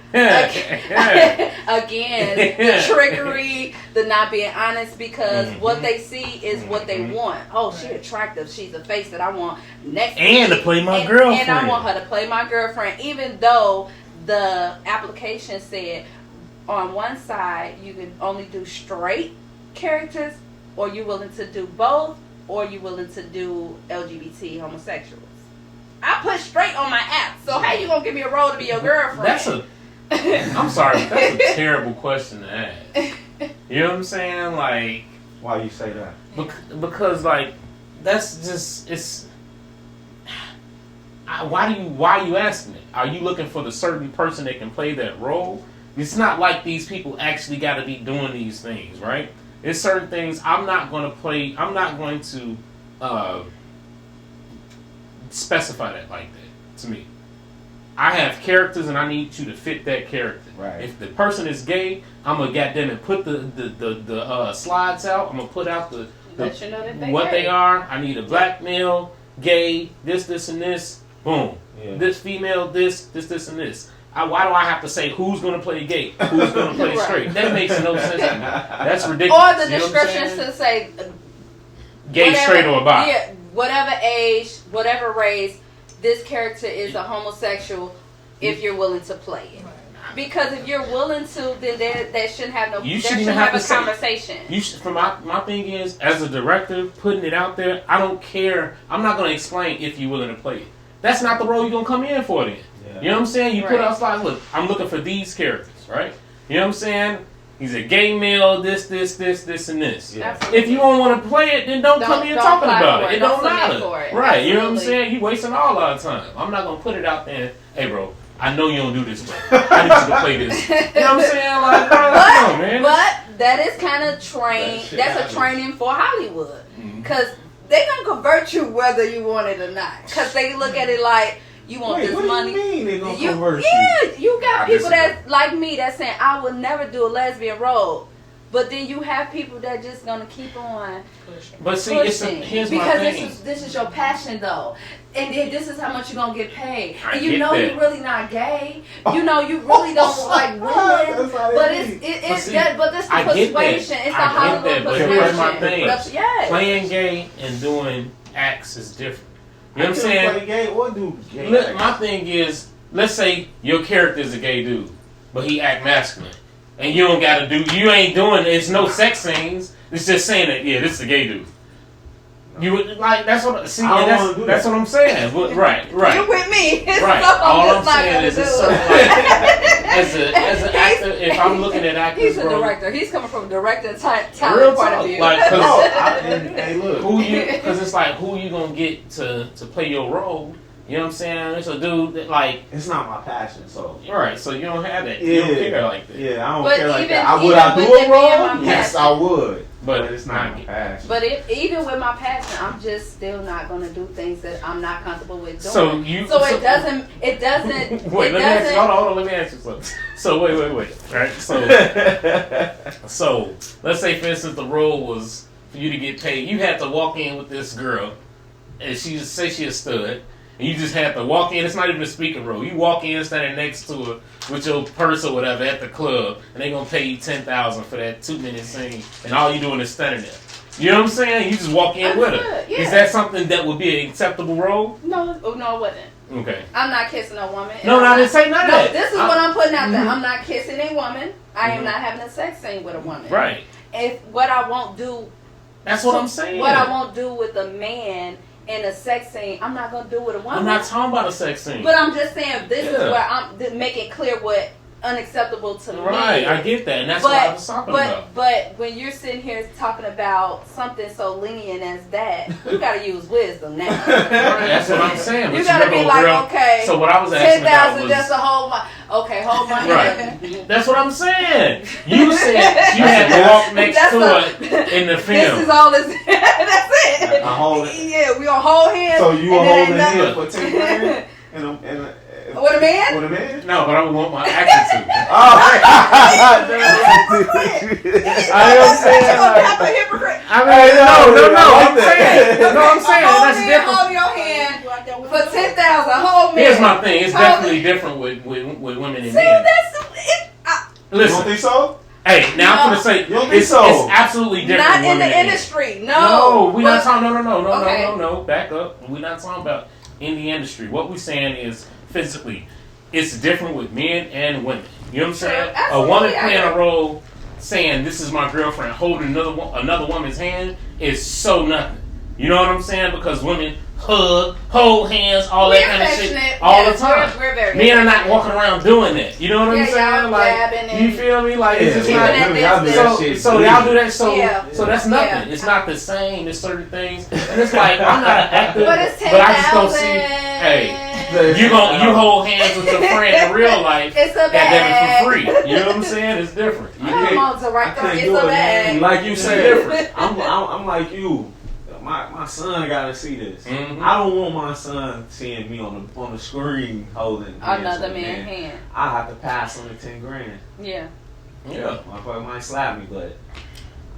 S4: the trickery, the not being honest, because what they see is what they want. Oh, she attractive. She's the face that I want next.
S3: And to play my girlfriend.
S4: And I want her to play my girlfriend, even though the application said on one side you can only do straight characters, or you willing to do both, or you willing to do LGBT homosexuals. I put straight on my app, so how you gonna give me a role to be your girlfriend?
S3: I'm sorry, that's a terrible question to ask. You know what I'm saying? Like,
S2: why you say that?
S3: Because like that's just it's. Why are you asking it? Are you looking for the certain person that can play that role? It's not like these people actually got to be doing these things, right? There's certain things I'm not going to play. I'm not going to specify that like that to me. I have characters and I need you to fit that character.
S2: Right.
S3: If the person is gay, I'm gonna goddamn it put the slides out. I'm gonna put out
S4: Let you know that
S3: what
S4: gay.
S3: they are. I need a black male, gay, this, and this. Boom.
S2: Yeah.
S3: This female, this, and this. Why do I have to say who's gonna play gay? Who's gonna play
S4: Right.
S3: straight? That makes no sense to me. That's ridiculous.
S4: Or the
S3: You know what I'm
S4: descriptions
S3: saying?
S4: to say
S3: Gay,
S4: whatever-
S3: straight, or bi.
S4: Yeah, whatever age, whatever race, this character is a homosexual if you're willing to play it. Because if you're willing to, then they shouldn't have no.
S3: You
S4: They
S3: shouldn't
S4: shouldn't
S3: have
S4: have
S3: to
S4: a
S3: say-
S4: conversation.
S3: You should, for my thing is, as a director, putting it out there, I don't care. I'm not going to explain if you're willing to play it. That's not the role you're going to come in for then.
S2: Yeah.
S3: You know what I'm saying? You put
S4: Right.
S3: out slides, look, I'm looking for these characters, right? You know what I'm saying? He's a gay male, this, and this.
S2: Yeah.
S4: Absolutely.
S3: If you don't want to play it, then don't come in
S4: don't
S3: talking
S4: apply
S3: about
S4: for
S3: it.
S4: it.
S3: It
S4: Don't
S3: don't
S4: submit
S3: matter.
S4: for it.
S3: Right, you know what I'm
S4: Absolutely.
S3: saying? You wasting all our time. I'm not going to put it out there, hey, bro, I know you don't do this, but I need you to play this. You know what I'm saying? Like, bro, come on, man.
S4: But that is kind of trained.
S2: That shit
S4: That's
S2: happens.
S4: a training for Hollywood,
S3: Mhm.
S4: because they gonna convert you whether you want it or not. Because they look at it like you want
S2: Wait,
S4: this
S2: what
S4: money.
S2: do you mean they gonna
S4: You-
S2: convert you?
S4: yeah, you got
S3: I
S4: people
S3: disagree.
S4: that like me that saying I would never do a lesbian role, but then you have people that just gonna keep on
S3: But see,
S4: pushing
S3: here's my
S4: because
S3: thing.
S4: this is your passion though, and then this is how much you're gonna get paid,
S3: I
S4: and you
S3: get
S4: know
S3: that.
S4: you're really not gay. You know you really don't like women,
S2: That's how they
S4: but
S2: be.
S4: it's
S3: see,
S4: that. But this the
S3: I get that.
S4: persuasion. It's the
S3: I get
S4: Hollywood
S3: that, but
S4: persuasion.
S3: here's my thing.
S4: Yes.
S3: Playing gay and doing acts is different. You know what I'm
S2: I
S3: saying?
S2: couldn't play gay or do gay.
S3: Look, my thing is, let's say your character is a gay dude, but he act masculine, and you don't gotta do, you ain't doing, it's no sex scenes. It's just saying that, yeah, this is a gay dude. You would like that's what see,
S2: I don't
S3: and
S2: wanna do
S3: that's
S2: that.
S3: what I'm saying. But, right.
S4: You with me?
S3: Right.
S4: So
S3: All I'm
S4: just not
S3: saying
S4: gonna
S3: is,
S4: do
S3: it's so
S4: it.
S3: like, as an actor, if I'm looking at actors,
S4: He's a
S3: bro,
S4: director. He's coming from a director
S3: real
S4: talent point
S3: talk,
S4: of view.
S3: like,
S2: No,
S3: cause
S2: hey, look.
S3: who you, because it's like who you gonna get to play your role. You know what I'm saying? It's a dude that like,
S2: It's not my passion, so.
S3: right, so you don't have that. You don't care like that.
S2: Yeah, I don't
S4: But
S2: care like
S4: even-
S2: that. Would
S4: even
S2: I do
S4: with
S2: a
S4: it being
S2: role?
S4: my
S2: Yes,
S4: passion.
S2: I would.
S3: But
S2: But it's not my passion.
S4: But even with my passion, I'm just still not gonna do things that I'm not comfortable with doing.
S3: So you,
S4: So it doesn't.
S3: Wait,
S4: It
S3: let me ask you.
S4: doesn't.
S3: Hold on. Let me ask you something. So wait. Right. So let's say, for instance, the role was for you to get paid. You had to walk in with this girl, and she say she a stud, and you just had to walk in. It's not even a speaking role. You walk in, standing next to her with your purse or whatever at the club, and they gonna pay you $10,000 for that 2-minute scene, and all you doing is standing there. You know what I'm saying? You just walk in with her.
S4: Understood, yeah.
S3: Is that something that would be an acceptable role?
S4: No, it wasn't.
S3: Okay.
S4: I'm not kissing a woman.
S3: No, I didn't say none of
S4: No,
S3: that.
S4: this is what I'm putting out there.
S3: Mhm.
S4: I'm not kissing a woman. I am
S3: Mhm.
S4: not having a sex scene with a woman.
S3: Right.
S4: If what I won't do,
S3: That's what I'm saying.
S4: what I won't do with a man in a sex scene, I'm not gonna do with a woman.
S3: I'm not talking about a sex scene.
S4: But I'm just saying this is
S3: Yeah.
S4: where I'm making clear what unacceptable to me.
S3: Right, I get that, and that's what I was talking about.
S4: But when you're sitting here talking about something so lenient as that, you gotta use wisdom now.
S3: That's what I'm saying. But
S4: You gotta be
S3: remember,
S4: like,
S3: girl,
S4: okay,
S3: So what I was asking about
S4: 10,000
S3: was
S4: just to hold my. Okay, hold my hand.
S3: right. That's what I'm saying. You said you had to walk next
S4: That's
S3: to
S4: a-
S3: it in the
S4: This
S3: film.
S4: is all this. That's it.
S2: I hold it.
S4: Yeah, we gonna hold hands.
S2: So you
S4: and
S2: are
S4: it ain't
S2: holding
S4: nothing.
S2: hands for 10 grand?
S4: With a man?
S2: With a man?
S3: No, but I would want my action to.
S2: I am saying,
S4: That's a hypocrite.
S3: I mean, no.
S2: I
S3: I'm
S2: like
S3: saying.
S2: that.
S3: No, I'm saying
S4: Hold
S3: that's
S4: me,
S3: different.
S4: hold your hand for 10,000. Hold me.
S3: Here's my thing. It's
S4: Hold
S3: definitely
S4: me.
S3: different with women and
S4: See,
S3: men.
S4: that's it.
S2: You don't
S3: Listen,
S2: think so?
S3: hey, now I'm
S4: No.
S3: gonna say
S2: You don't think
S3: it's
S2: so?
S3: absolutely different.
S4: Not
S3: with
S4: in
S3: women
S4: the
S3: and men.
S4: industry.
S3: No,
S4: No.
S3: we're not
S4: But-
S3: talking.
S4: Okay.
S3: No. Back up. We're not talking about in the industry. What we're saying is physically, it's different with men and women. You know what I'm saying?
S4: Sure,
S3: A woman
S4: absolutely, I
S3: playing a
S4: agree.
S3: role, saying this is my girlfriend, holding another woman's hand is so nothing. You know what I'm saying? Because women hug, hold hands, all
S4: We're
S3: that kind of shit
S4: affectionate.
S3: all
S4: Yes,
S3: the time.
S4: we're very
S3: Men are not
S4: affectionate.
S3: walking around doing that. You know what I'm
S4: Yeah,
S3: saying?
S4: y'all
S3: Like,
S4: dabbing
S3: you
S4: and-
S3: feel me? Like it's just
S4: Even
S3: not.
S4: at
S2: Y'all do
S4: this
S2: that
S3: So,
S2: shit.
S3: so y'all do that. So,
S4: Yeah.
S3: so that's nothing.
S4: Yeah.
S3: It's not the same. There's certain things, and it's like I'm not an actor,
S4: But it's
S3: but I just don't
S4: 10,000.
S3: see. Hey, you hold hands with your friend in real life,
S4: It's a
S3: got that for free.
S4: bag.
S3: You know what I'm saying? It's different. You
S4: Come
S3: can't,
S4: on, director.
S2: can't
S4: It's
S2: do
S4: a
S2: it,
S4: bag.
S2: man.
S3: like you said,
S2: I'm like you. My son gotta see this.
S3: Mhm.
S2: I don't want my son seeing me on the screen holding
S4: Another
S2: hands,
S4: man's hand.
S2: I have to pass on the 10 grand.
S4: Yeah.
S3: yeah.
S2: Motherfucker might slap me, but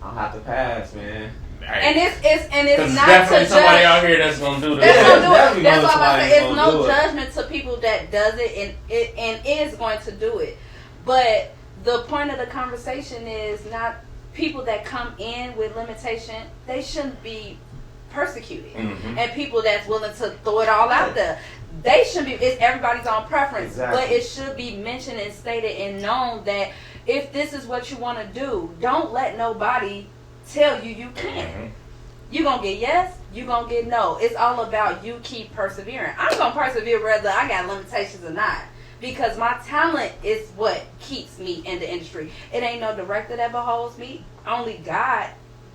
S2: I'll have to pass, man.
S4: And it's
S3: Because
S4: not
S3: definitely
S4: to
S3: somebody
S4: judge.
S3: out here that's gonna do
S4: That's
S3: this.
S4: gonna do it.
S2: definitely
S4: That's
S2: gonna
S4: all I
S2: somebody
S4: say. It's
S2: gonna
S4: no
S2: do it.
S4: judgment to people that does it and is going to do it. But the point of the conversation is not people that come in with limitation. They shouldn't be persecuted.
S3: Mhm.
S4: And people that's willing to throw it all out there. They shouldn't be. It's everybody's own preference,
S2: Exactly.
S4: but it should be mentioned and stated and known that if this is what you want to do, don't let nobody tell you can't.
S3: Mhm.
S4: You gonna get yes, you gonna get no. It's all about you keep persevering. I'm gonna persevere whether I got limitations or not. Because my talent is what keeps me in the industry. It ain't no director that beholds me. Only God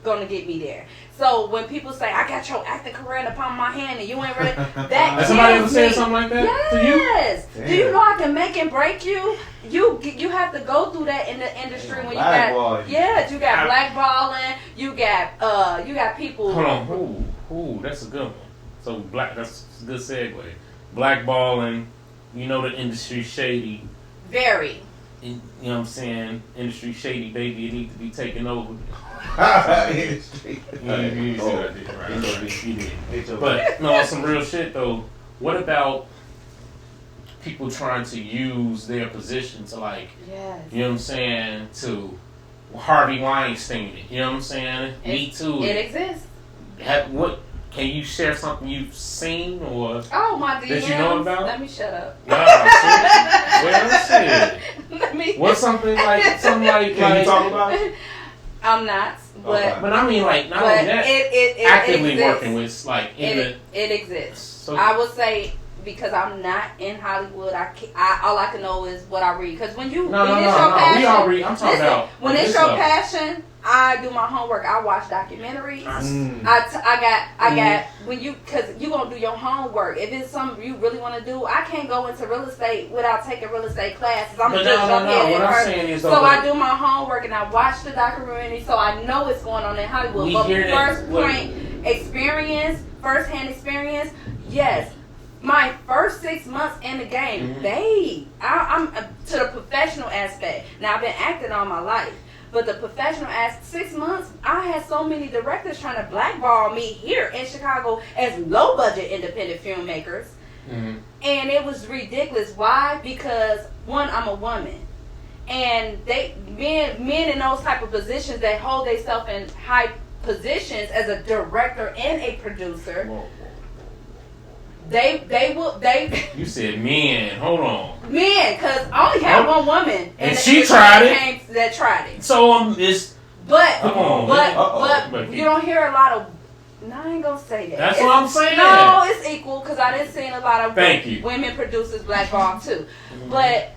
S4: gonna get me there. So when people say, I got your acting career in the palm of my hand and you ain't ready, that
S3: Has somebody ever
S4: kills
S3: said
S4: me.
S3: something like that to you?
S4: Yes.
S2: Damn.
S4: Do you know I can make and break you? You have to go through that in the industry when you got
S2: Blackball you.
S4: you got blackballing, you got people.
S3: Hold on. Ooh, that's a good one. So that's a good segue. Blackballing, you know the industry shady.
S4: Very.
S3: You know what I'm saying? Industry shady, baby. It needs to be taken over. You see what I did, right? You did. But no, on some real shit though. What about people trying to use their position to like,
S4: Yes.
S3: you know what I'm saying, to Harvey Weinstein it? You know what I'm saying? Me too.
S4: It exists.
S3: What? Can you share something you've seen or
S4: Oh, my DMs.
S3: that you know about?
S4: Let me shut up.
S3: Well, shit.
S4: Let me.
S3: What's something like
S2: Can you talk about it?
S4: I'm not, but
S2: Okay.
S3: But I mean, like, not
S4: but
S3: only that,
S4: it
S3: actively
S4: exists.
S3: working with, like, in
S4: It exists.
S3: So,
S4: I would say because I'm not in Hollywood, all I can know is what I read. Because when it's your passion,
S3: we all read. I'm talking
S4: listen,
S3: about
S4: when
S3: on
S4: it's
S3: this
S4: your
S3: level.
S4: passion. I do my homework. I watch documentaries.
S2: Mm.
S4: I got when you because you gonna do your homework. If it's something you really want to do, I can't go into real estate without taking real estate classes. I'm
S3: But
S4: just jump in
S3: what
S4: and
S3: I'm
S4: first.
S3: saying is,
S4: So
S3: though,
S4: I do my homework and I watch the documentary, so I know what's going on in Hollywood.
S3: We
S4: But
S3: hear that-
S4: first point experience, first-hand experience, yes. My first 6 months in the game, babe, I'm to the professional aspect. Now I've been acting all my life. But the professional aspect, 6 months, I had so many directors trying to blackball me here in Chicago as low-budget independent filmmakers.
S3: Mhm.
S4: And it was ridiculous. Why? Because, one, I'm a woman. And men in those type of positions that hold themselves in high positions as a director and a producer, they
S3: You said men. Hold on.
S4: men, because I only have one woman
S3: And she tried it.
S4: that tried it.
S3: So it's
S4: But
S3: Come on.
S4: but you don't hear a lot of. No, I ain't gonna say that.
S3: That's what I'm saying.
S4: No, it's equal because I didn't see a lot of
S3: Thank you.
S4: women producers blackball too. But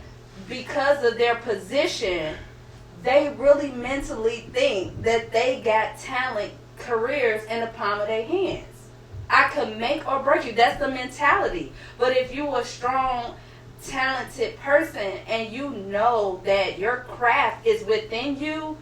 S4: because of their position, they really mentally think that they got talent, careers in the palm of their hands. I could make or break you. That's the mentality. But if you're a strong, talented person and you know that your craft is within you,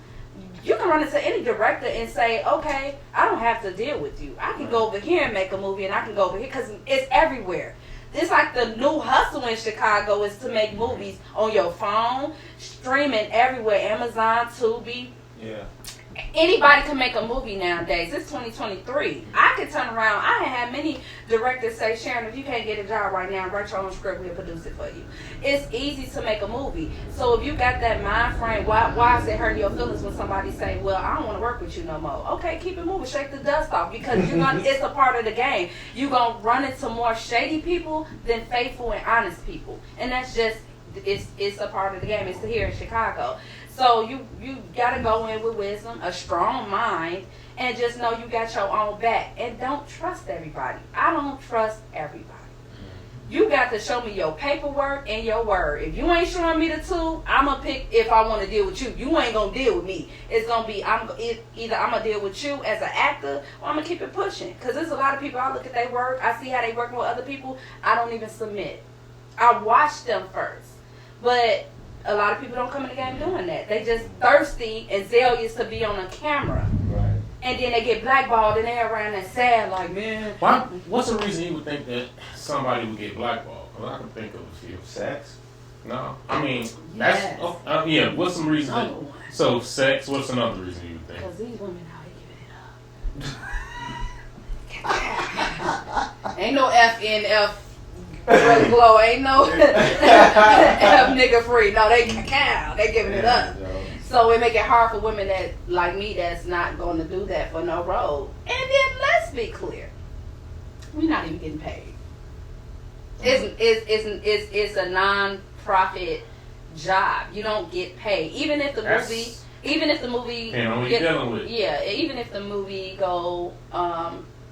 S4: you can run into any director and say, okay, I don't have to deal with you. I can go over here and make a movie, and I can go over here because it's everywhere. It's like the new hustle in Chicago is to make movies on your phone, streaming everywhere, Amazon, Tubi.
S2: Yeah.
S4: Anybody can make a movie nowadays. It's 2023. I could turn around. I had many directors say, Sharon, if you can't get a job right now, write your own script, we'll produce it for you. It's easy to make a movie. So if you got that mind frame, why is it hurting your feelings when somebody say, well, I don't want to work with you no more? Okay, keep it moving. Shake the dust off because it's a part of the game. You're going to run into more shady people than faithful and honest people. And that's just, it's a part of the game. It's here in Chicago. So you got to go in with wisdom, a strong mind, and just know you got your own back. And don't trust everybody. I don't trust everybody. You got to show me your paperwork and your word. If you ain't showing me the two, I'm going to pick if I want to deal with you. You ain't going to deal with me. It's going to be, either I'm going to deal with you as an actor or I'm going to keep it pushing. Because there's a lot of people, I look at their work, I see how they work with other people, I don't even submit. I watch them first. But a lot of people don't come in the game doing that. They just thirsty and zealous to be on a camera.
S3: Right.
S4: And then they get blackballed and they're around and sad like, man.
S3: What's the reason you would think that somebody would get blackballed? Well, I can think of a few.
S2: Sex.
S3: No, I mean that's yeah. What's some reason? So sex. What's another reason you would think?
S4: Because these women out here giving it up. Ain't no FNF really glow. Ain't no F nigga free. No, they giving it up. So it make it hard for women that like me that's not going to do that for no role. And then let's be clear, we're not even getting paid. It's a non-profit job. You don't get paid, even if the movie even if the movie go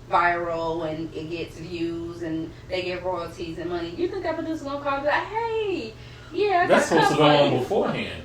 S4: viral and it gets views and they get royalties and money. You think that producer's gonna call and be like, hey, yeah,
S3: that's supposed to go on beforehand.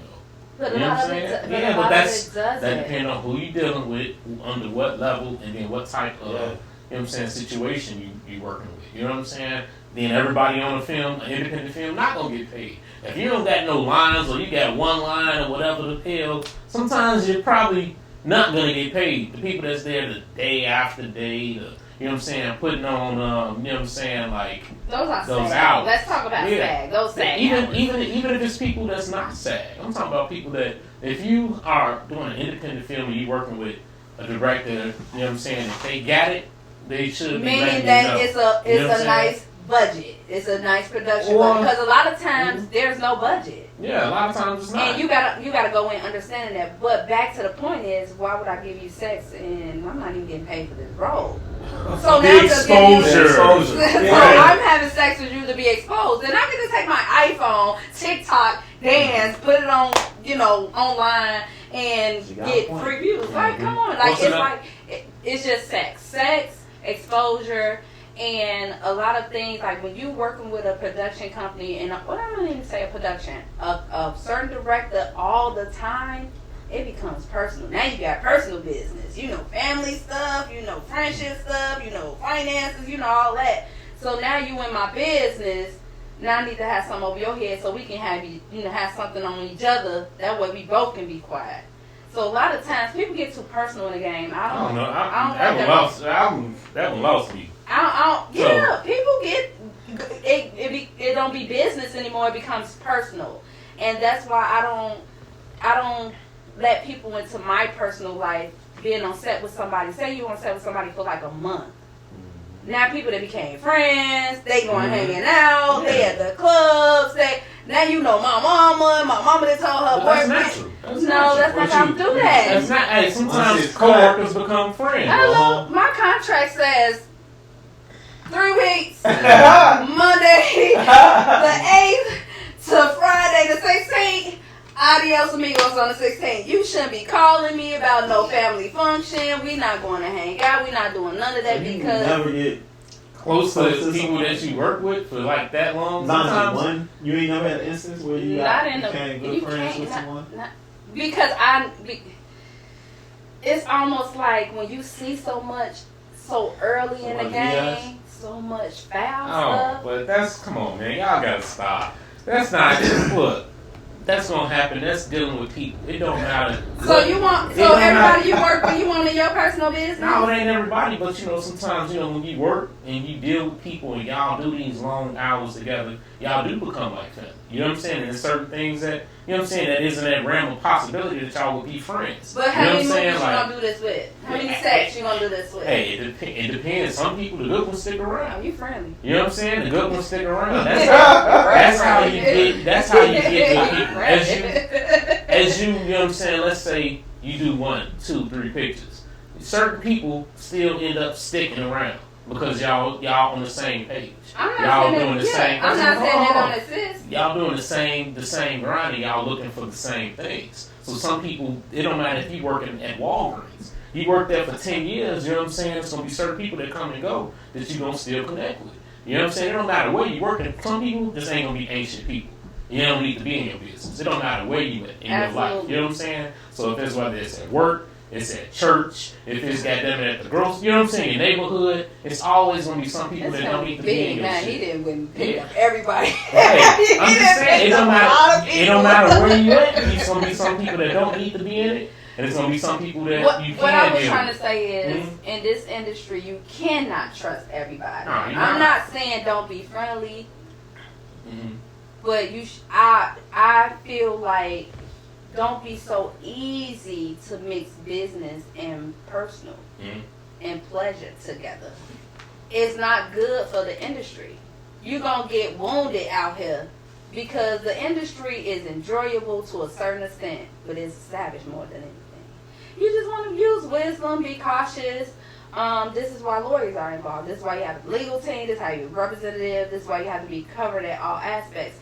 S4: But
S3: you know what I'm saying? Yeah, but that
S4: doesn't.
S3: depends on who you're dealing with, under what level, and then what type of, you know what I'm saying, situation you working with. You know what I'm saying? Then everybody on the film, an independent film, not gonna get paid. If you don't got no lines or you got one line or whatever the hell, sometimes you're probably not gonna get paid. The people that's there the day after day, you know what I'm saying, putting on, you know what I'm saying, like
S4: those
S3: hours.
S4: Let's talk about SAG. Those SAG
S3: even if it's people that's not SAG. I'm talking about people that, if you are doing an independent film and you're working with a director, you know what I'm saying, if they got it, they should be
S4: meaning that it's a nice budget. It's a nice production, because a lot of times there's no budget.
S3: Yeah, a lot of times it's not.
S4: And you gotta go in understanding that. But back to the point is, why would I give you sex and I'm not even getting paid for this role? So now
S3: exposure.
S4: So I'm having sex with you to be exposed, and I can just take my iPhone, TikTok, dance, put it on, online, and get free views. Like, come on, like it's just sex, exposure. And a lot of things, like when you working with a production company, and what I don't even say a production, a certain director all the time, it becomes personal. Now you got personal business, family stuff, friendship stuff, finances, all that. So now you in my business. Now I need to have something over your head so we can have have something on each other. That way we both can be quiet. So a lot of times people get too personal in the game. I don't know.
S3: That one lost me.
S4: People get it don't be business anymore. It becomes personal, and that's why I don't let people into my personal life. Being on set with somebody, say you on set with somebody for like a month. Now people that became friends, they going hanging out, they at the clubs, now my mama that told her boyfriend. That's not how to do that.
S3: That's not. Hey, sometimes coworkers become friends.
S4: Hello, my contract says 3 weeks, Monday the 8th to Friday the 16th. Adios amigos on the 16th. You shouldn't be calling me about no family function. We not going to hang out. We not doing none of that because
S2: you never get
S3: close to people that you work with for like that long.
S2: Sometimes you ain't never had an instance where you became good friends with someone.
S4: Because it's almost like when you see so much so early in the game, so much foul stuff.
S3: But come on, man. Y'all gotta stop. That's not just look. That's gonna happen. That's dealing with people. It don't matter.
S4: So everybody you work with, you want in your personal business?
S3: No, it ain't everybody. But sometimes when you work and you deal with people and y'all do these long hours together, y'all do become like family. You know what I'm saying? And there's certain things that that isn't that realm of possibility that y'all would be friends.
S4: But how many movies you gonna do this with? How many sets you gonna do this with?
S3: Hey, it depends. Some people, the good ones stick around.
S4: Oh, you friendly.
S3: You know what I'm saying? The good ones stick around. That's how you get with people. As you know what I'm saying? Let's say you do 1, 2, 3 pictures. Certain people still end up sticking around because y'all on the same page. Y'all doing the same.
S4: I'm not saying that don't exist.
S3: Y'all doing the same grind and y'all looking for the same things. So some people, it don't matter if you working at Walgreens. You work there for 10 years, you know what I'm saying? There's going to be certain people that come and go that you're going to still connect with. You know what I'm saying? It don't matter where you working. Some people just ain't going to be ancient people. You don't need to be in your business. It don't matter where you at in your life. You know what I'm saying? So if it's whether it's at work, it's at church, if it's goddamn it at the grocery, you know what I'm saying, your neighborhood, it's always gonna be some people that don't need to be in your shit.
S4: He didn't pick up everybody.
S3: Right. I'm just saying, it don't matter where you at. There's gonna be some people that don't need to be in it, and it's gonna be some people that you can.
S4: What I was trying to say is, in this industry, you cannot trust everybody.
S3: No,
S4: I'm not saying don't be friendly, but I feel like don't be so easy to mix business and personal and pleasure together. It's not good for the industry. You're gonna get wounded out here because the industry is enjoyable to a certain extent, but it's savage more than anything. You just want to use wisdom, be cautious. This is why lawyers are involved. This is why you have a legal team. This is how you're representative. This is why you have to be covered at all aspects.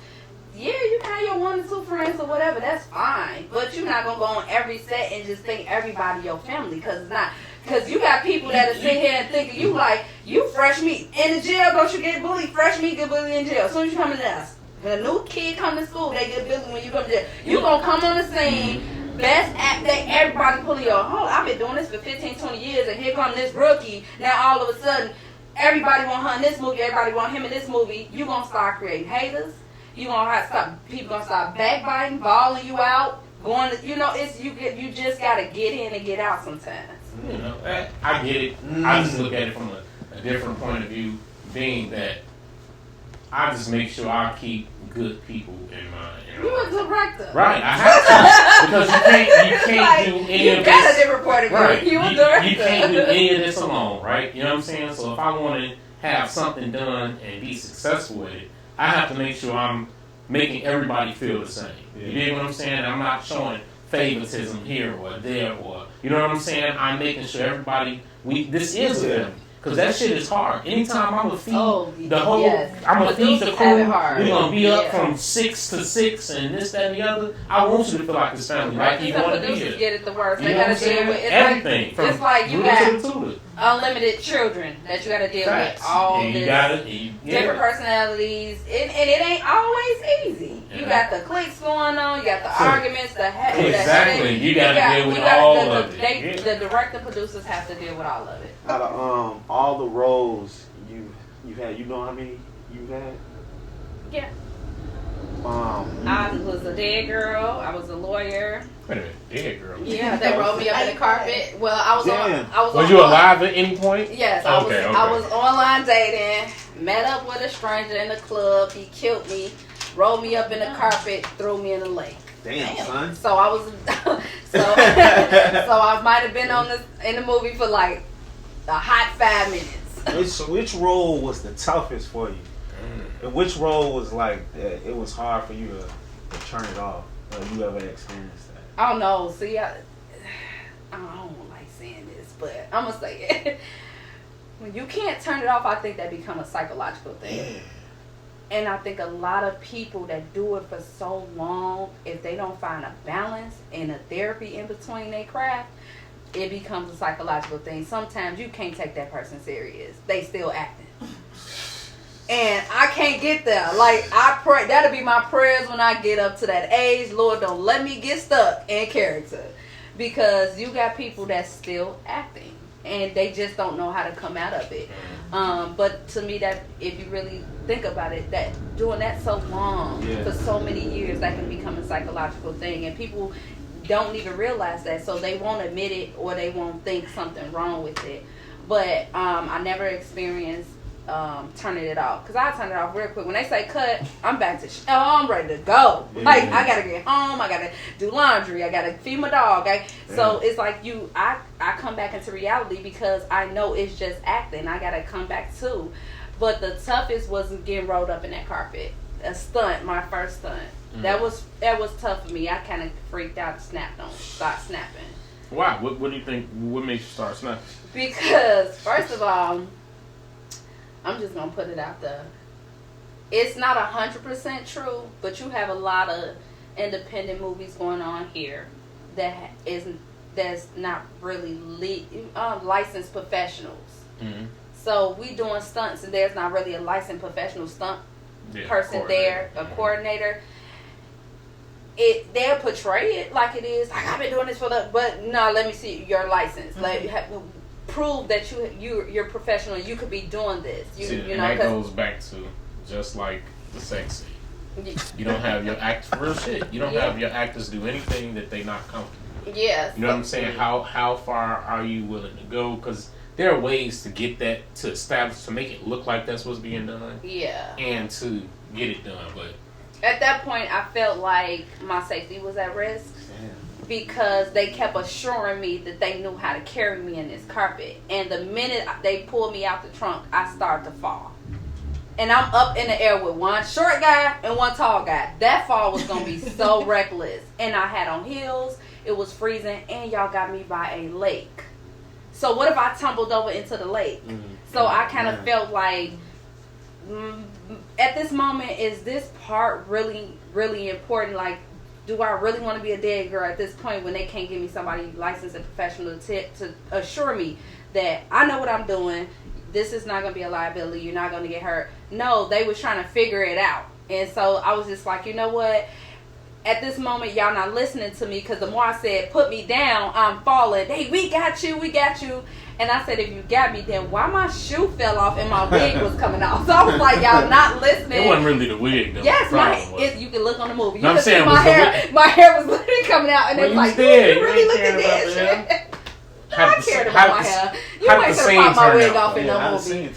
S4: Yeah, you can have your 1 or 2 friends or whatever. That's fine. But you're not going to go on every set and just think everybody your family, because it's not. Because you got people that are sitting here and thinking you like, you fresh meat. In the jail, don't you get bullied? Fresh meat get bullied in jail. As soon as you come to this. When a new kid come to school, they get bullied when you come to jail. You going to come on the scene. Best act that everybody pulling your, I've been doing this for 15, 20 years, and here come this rookie. Now all of a sudden, everybody want her in this movie, everybody want him in this movie. You gonna start creating haters. You gonna have people gonna start backbiting, balling you out, going to, it's you just gotta get in and get out sometimes.
S3: I get it. I just look at it from a different point of view, being that I just make sure I keep good people in mind.
S4: You're a director.
S3: Right, I have to. Because you can't do any of this. You
S4: got a different point of view.
S3: Right.
S4: You a director.
S3: You can't do any of this alone, right? You know what I'm saying? So if I want to have something done and be successful with it, I have to make sure I'm making everybody feel the same. You dig what I'm saying? I'm not showing favoritism here or there, or, you know what I'm saying? I'm making sure everybody, this is a family. Because that shit is hard. Anytime I'm going to feed the whole, I'm going to feed the crew, we're going to be up from 6 to 6 and this, that, and the other. I want you to feel like this family, like you want to be here.
S4: Get it the worst.
S3: You
S4: They got to deal with
S3: everything.
S4: It's like you got unlimited children that you got to deal with. All this different personalities, and it ain't always easy. You got the cliques going on, you got the arguments,
S3: exactly. You got to deal with all of it.
S4: The director producers have to deal with all of it.
S2: Out of all the roles you've had, you know how many you've had?
S4: Yeah. I was a dead girl. I was a lawyer.
S3: Wait a minute, dead girl.
S4: Yeah, they rolled me up in the carpet. Well, I was.
S3: Was you alive at any point?
S4: Yes, I was online dating. Met up with a stranger in the club. He killed me. Rolled me up in the carpet. Threw me in the lake.
S2: Damn, son.
S4: So I was. so I might have been in the movie for like a hot 5 minutes.
S2: Which role was the toughest for you? And which role was like it was hard for you to turn it off? You ever experienced that?
S4: I don't know. See, I don't like saying this, but I'm gonna say it. When you can't turn it off, I think that becomes a psychological thing. Yeah. And I think a lot of people that do it for so long, if they don't find a balance and a therapy in between their craft, it becomes a psychological thing. Sometimes you can't take that person serious. They still acting. And I can't get there. Like, I pray, that'll be my prayers when I get up to that age. Lord, don't let me get stuck in character. Because you got people that's still acting. And they just don't know how to come out of it. But to me, that if you really think about it, that doing that so long, for so many years, that can become a psychological thing. And people don't even realize that. So they won't admit it, or they won't think something wrong with it. But I never experienced turning it off, because I turn it off real quick. When they say cut, I'm back to I'm ready to go. Like, I gotta get home, I gotta do laundry, I gotta feed my dog. So it's like I come back into reality, because I know it's just acting. I gotta come back too. But the toughest was getting rolled up in that carpet. A stunt, my first stunt. That was tough for me. I kind of freaked out, started snapping.
S3: Why? What do you think? What makes you start snapping?
S4: Because first of all, I'm just gonna put it out there. It's not 100% true, but you have a lot of independent movies going on here that's not really licensed professionals. Mm-hmm. So we doing stunts, and there's not really a licensed professional stunt person there, a coordinator. they'll portray it like it is. Like, I've been doing this but no, let me see your license. Like, prove that you're professional. You could be doing this.
S3: And that goes back to just like the sex scene. You don't have your actors, real shit. You don't have your actors do anything that they not comfortable with.
S4: Yes.
S3: You know what I'm saying? How far are you willing to go? Because there are ways to get that to establish, to make it look like that's what's being done.
S4: Yeah.
S3: And to get it done, but
S4: at that point, I felt like my safety was at risk. Because they kept assuring me that they knew how to carry me in this carpet. And the minute they pulled me out the trunk, I started to fall. And I'm up in the air with one short guy and one tall guy. That fall was going to be so reckless. And I had on heels. It was freezing. And y'all got me by a lake. So what if I tumbled over into the lake? Mm-hmm. So I kind of felt like, at this moment, is this part really, really important? Like, do I really want to be a dead girl at this point when they can't give me somebody licensed and professional to assure me that I know what I'm doing? This is not going to be a liability. You're not going to get hurt. No, they was trying to figure it out. And so I was just like, you know what? At this moment, y'all not listening to me, because the more I said, put me down, I'm falling. Hey, we got you. And I said, if you got me, then why my shoe fell off and my wig was coming off? So I was like, y'all not listening.
S3: It wasn't really the wig, though.
S4: Yes, you can look on the movie. You
S3: I'm saying,
S4: my hair was literally coming out, and they was like, you really look at this shit. I cared about my hair. You might have popped my wig off in the movie.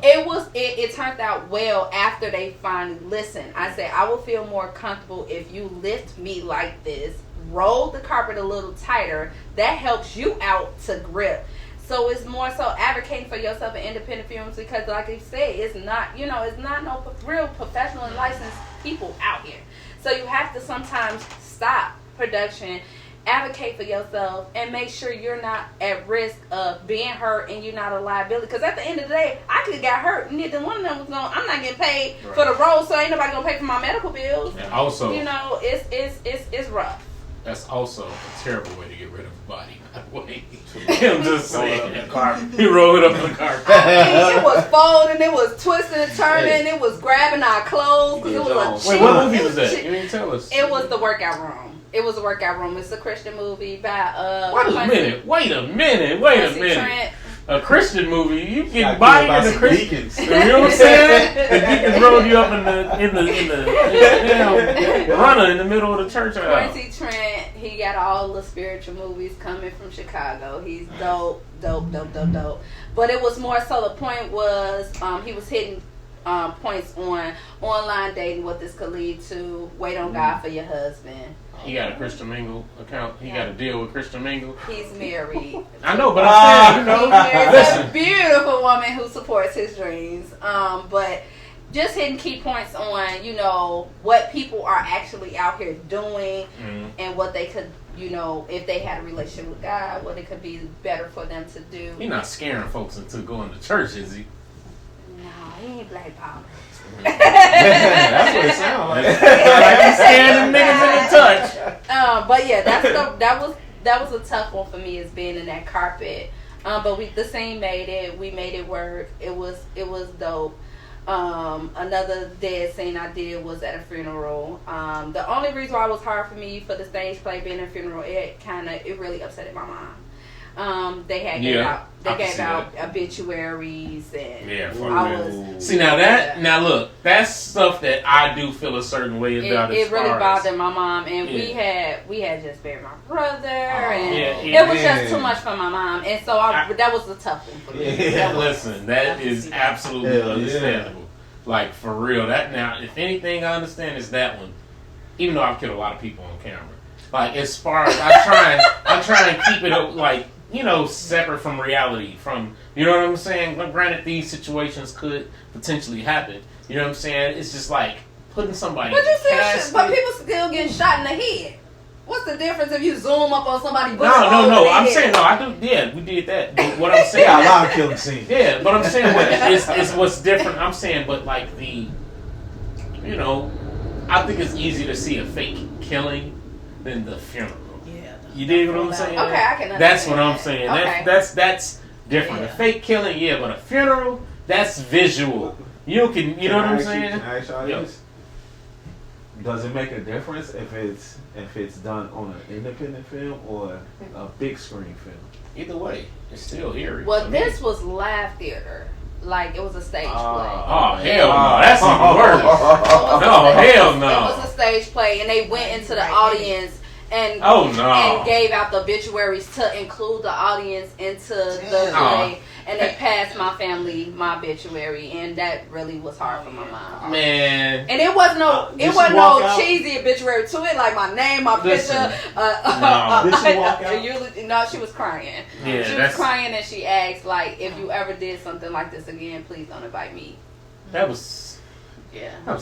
S4: It turned out well after they finally listened. I said, I will feel more comfortable if you lift me like this, roll the carpet a little tighter. That helps you out to grip. So it's more so advocating for yourself in independent films, because like you said, it's not no real professional and licensed people out here. So you have to sometimes stop production, advocate for yourself, and make sure you're not at risk of being hurt and you're not a liability. Because at the end of the day, I could have got hurt. Neither one of them was I'm not getting paid for the role, so ain't nobody gonna pay for my medical bills.
S3: And also,
S4: it's rough.
S3: That's also a terrible way to get rid of a body. I'm just saying. He rolled it up in the carpet.
S4: I mean, it was folding, it was twisting and turning, it was grabbing our clothes. Cause it was a
S3: Wait, what movie was that? You didn't tell us.
S4: It was The Workout Room. It's a Christian movie by
S3: Wait a minute.
S4: Trent.
S3: A Christian movie, you get bodied in the Christian. You know what I'm saying? The deacons rolled you up in the runner in the middle of the church.
S4: Quincy Trent, he got all the spiritual movies coming from Chicago. He's dope. But it was more so the point was he was hitting points on online dating, what this could lead to. Wait on God for your husband.
S3: He got a Christian Mingle account. He got a deal with Christian Mingle.
S4: He's married.
S3: I know, but I'm saying,
S4: he's married to a beautiful woman who supports his dreams. But just hitting key points on, what people are actually out here doing, and what they could, if they had a relationship with God, what it could be better for them to do.
S3: He's not scaring folks into going to church, is he?
S4: No, he ain't Black Power.
S3: That's what it sounds like. Like he's scaring the niggas in the touch.
S4: But yeah, that was a tough one for me, is being in that carpet. But the scene made it. We made it work. It was dope. Another dead scene I did was at a funeral. The only reason why it was hard for me for the stage play being at a funeral, it really upset my mom. They gave out obituaries, and
S3: see now look, that's stuff that I do feel a certain way about.
S4: It really bothered my mom, and we had just buried my brother, and it was just too much for my mom, and so that was the tough one for me.
S3: Listen, that is absolutely understandable. Like, for real, that now, if anything I understand is that one, even though I've killed a lot of people on camera. Like, as far as I try and keep it like, separate from reality. You know what I'm saying? Like, granted, these situations could potentially happen. You know what I'm saying? It's just like putting somebody.
S4: But people still getting shot in the head. What's the difference if you zoom up on somebody?
S3: No. I'm saying I do. Yeah, we did that. But what I'm saying,
S5: a lot of killing scenes.
S3: Yeah, but I'm saying is what's different. I'm saying, but like I think it's easier to see a fake killing than the funeral. Yeah. You dig what I'm saying?
S4: Okay, I can understand.
S3: That's what I'm saying.
S4: Okay.
S3: That's different. Yeah. A fake killing, yeah, but a funeral, that's visual. You know what I'm saying?
S5: Can I ask y'all this?
S2: does it make a difference if it's done on an independent film or a big screen film?
S3: Either way, it's still eerie.
S4: Well, this was live theater. Like, it was a stage play.
S3: Oh, hell no. That's even worse. No, hell no.
S4: It was a stage play, and they went into the audience and
S3: and
S4: gave out the obituaries to include the audience into the play. And they passed my family my obituary, and that really was hard for my mom.
S3: Man.
S4: And it wasn't no cheesy obituary to it, like my name, my picture.
S2: Did she walk out?
S4: No, she was crying.
S3: Yeah,
S4: she was crying, and she asked, like, if you ever did something like this again, please don't invite me.
S3: That was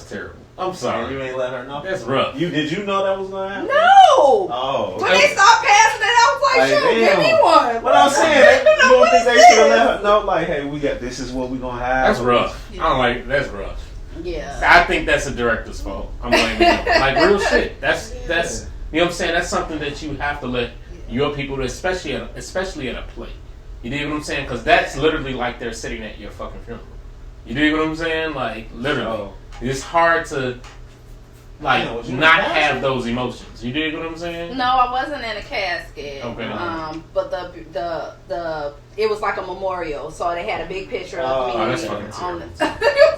S3: terrible. I'm sorry.
S2: You ain't let her know?
S3: That's rough.
S2: Did you know that was going to happen?
S4: No!
S2: Oh.
S4: When they stopped passing it, I was like, shoot, give me one.
S2: What I'm saying, you don't think they should have let her know, like, hey, this is what we're going to have?
S3: That's rough. Yeah. That's rough.
S4: Yeah.
S3: I think that's a director's fault. I'm blaming him. Like, real shit. That's you know what I'm saying? That's something that you have to let your people, especially at a play. You dig what I'm saying? Because that's literally like they're sitting at your fucking funeral. You dig what I'm saying? Like, literally. It's hard to not have those emotions. You dig what I'm saying?
S4: No, I wasn't in a casket.
S3: Okay.
S4: But the it was like a memorial, so they had a big picture of me.
S3: Oh, that's fucking terrible.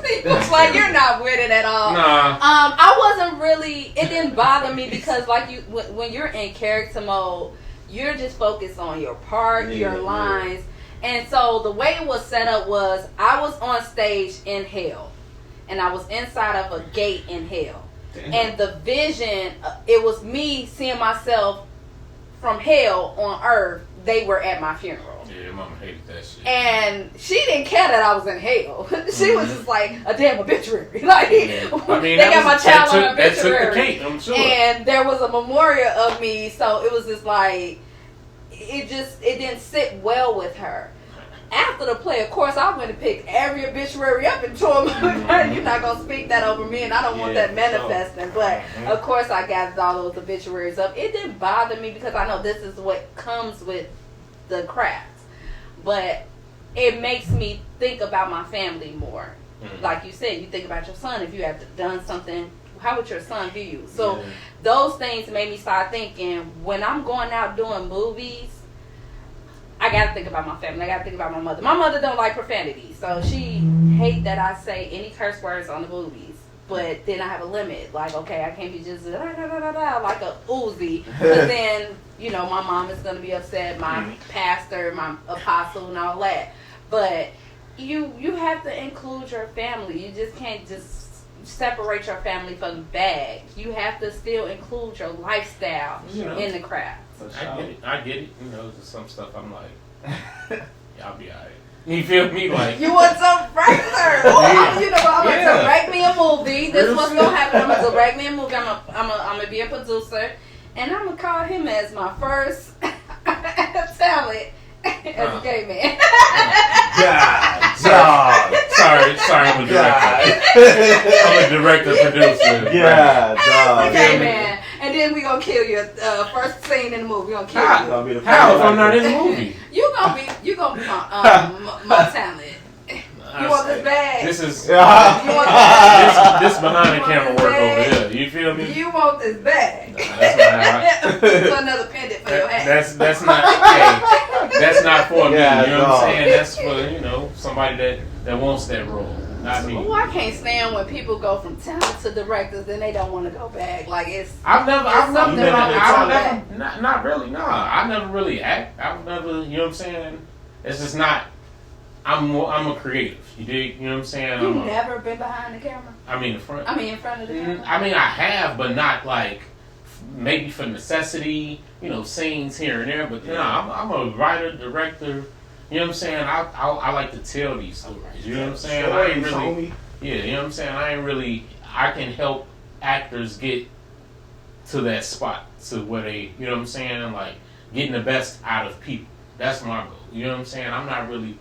S4: It was like, you're not with it at all.
S3: Nah.
S4: I wasn't really. It didn't bother me because, like, when you're in character mode, you're just focused on your part, your lines, and so the way it was set up was I was on stage in hell. And I was inside of a gate in hell. Damn. And the vision, it was me seeing myself from hell on earth. They were at my funeral.
S3: Yeah, mama hated that shit.
S4: And she didn't care that I was in hell. She was just like, a damn obituary. Like, they got my child on obituary.
S3: That took the cake, I'm sure.
S4: And there was a memorial of me, so it was just like, it didn't sit well with her. After the play, of course, I went and picked every obituary up and tore them. You're not going to speak that over me, and I don't want that manifesting. But, of course, I gathered all those obituaries up. It didn't bother me because I know this is what comes with the craft. But it makes me think about my family more. Mm-hmm. Like you said, you think about your son. If you have done something, how would your son view you? So those things made me start thinking, when I'm going out doing movies, I gotta think about my family. I gotta think about my mother. My mother don't like profanity, so she hate that I say any curse words on the movies. But then I have a limit. Like, okay, I can't be just like a Uzi. But then, you know, my mom is gonna be upset. My pastor, my apostle, and all that. But you have to include your family. You just can't just separate your family from the bag. You have to still include your lifestyle in the craft.
S3: I get it. You know, there's some stuff I'm like, yeah, I'll be alright. You feel me? Like,
S4: you want some regular? You know what? I'm gonna direct me a movie. This is what's gonna happen. I'm gonna direct me a movie. I'm gonna be a producer, and I'm gonna call him as my first talent as a gay man.
S3: Sorry, I'm a director. I'm a director, producer.
S2: Yeah,
S4: okay, man. And then we gonna kill you. First scene in the movie, we gonna kill you.
S3: How if I'm not in the movie?
S4: You gonna be my talent. You want this bag?
S3: This is
S4: you want
S3: this behind the camera work over here. You feel me?
S4: You want this bag?
S3: That's not
S4: how another pendant for your hat.
S3: That's not. Hey, that's not for me. You know what I'm saying? That's for somebody that wants that role. Not me.
S4: Oh, I can't stand when people go from talent to directors, then they don't want to go back. Like
S3: Not really. No, I never really act. I've never. You know what I'm saying? It's just not. I'm a creative. You dig? You know what I'm saying?
S4: You've never been behind the camera?
S3: I mean, in front of the camera?
S4: I
S3: mean, I have, but not like maybe for necessity, scenes here and there. But I'm a writer, director. You know what I'm saying? I like to tell these stories. You know what I'm saying? I ain't really. Yeah, you know what I'm saying? I can help actors get to that spot to where they, you know what I'm saying? Like getting the best out of people. That's my goal. You know what I'm saying? I'm not really.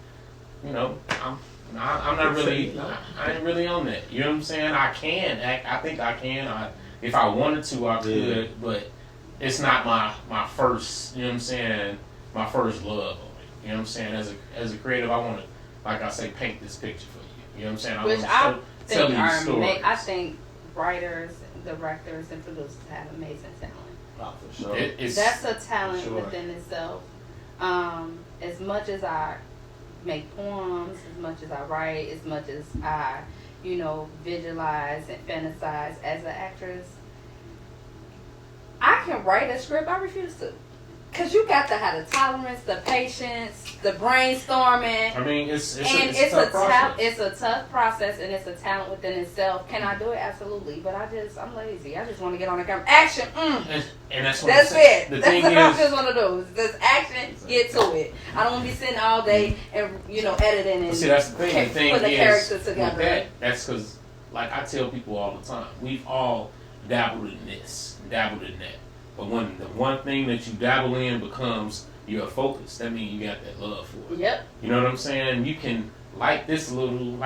S3: I'm not really. I ain't really on that. You know what I'm saying? I can act. I think I can. If I wanted to, I could. But it's not my first. You know what I'm saying? My first love. You know what I'm saying? As a creative, I want to, like I say, paint this picture for you. You know what I'm saying?
S4: I want to tell you stories. I think writers, directors and producers have amazing talent.
S2: Oh, for sure.
S4: That's a talent
S2: sure.
S4: within itself. As much as I make poems, as much as I write, as much as I, visualize and fantasize as an actress, I can write a script. I refuse to. Because you got to have the tolerance, the patience, the brainstorming.
S3: I mean, it's
S4: a tough process, and it's a talent within itself. Can I do it? Absolutely. But I'm lazy. I just want to get on the camera. Action.
S3: And that's
S4: it.
S3: The
S4: that's
S3: thing
S4: what
S3: is,
S4: I just want to do. Just action. Get to it. I don't want to be sitting all day and editing and
S3: see, that's the thing. The thing
S4: put the
S3: is,
S4: characters together.
S3: that's because, like I tell people all the time, we've all dabbled in this, dabbled in that. But when the one thing that you dabble in becomes your focus, that means you got that love for it.
S4: Yep.
S3: You know what I'm saying? You can like this a little.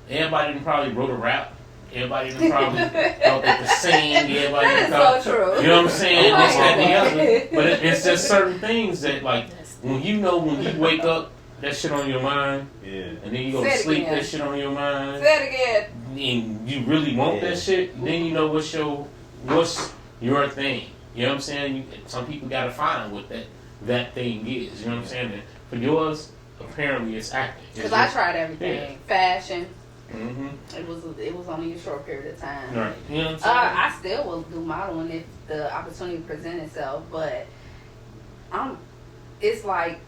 S3: Everybody done probably wrote a rap. Everybody done probably thought they could sing. Everybody
S4: That is
S3: thought,
S4: so true.
S3: you know what I'm saying?
S4: Right.
S3: This, that, and the other. But it's just certain things that, like, when you wake up, that shit on your mind.
S2: Yeah.
S3: And then you go to sleep, that shit on your mind.
S4: Say it again.
S3: And you really want that shit, then you know what's your thing. You know what I'm saying? Some people gotta find what that thing is. You know what I'm saying? And for yours, apparently it's acting.
S4: Because I tried everything.
S3: Yeah.
S4: Fashion.
S3: Mm-hmm.
S4: It was only a short period of time.
S3: Right. You know what I'm saying?
S4: I still will do modeling if the opportunity presents itself, but it's like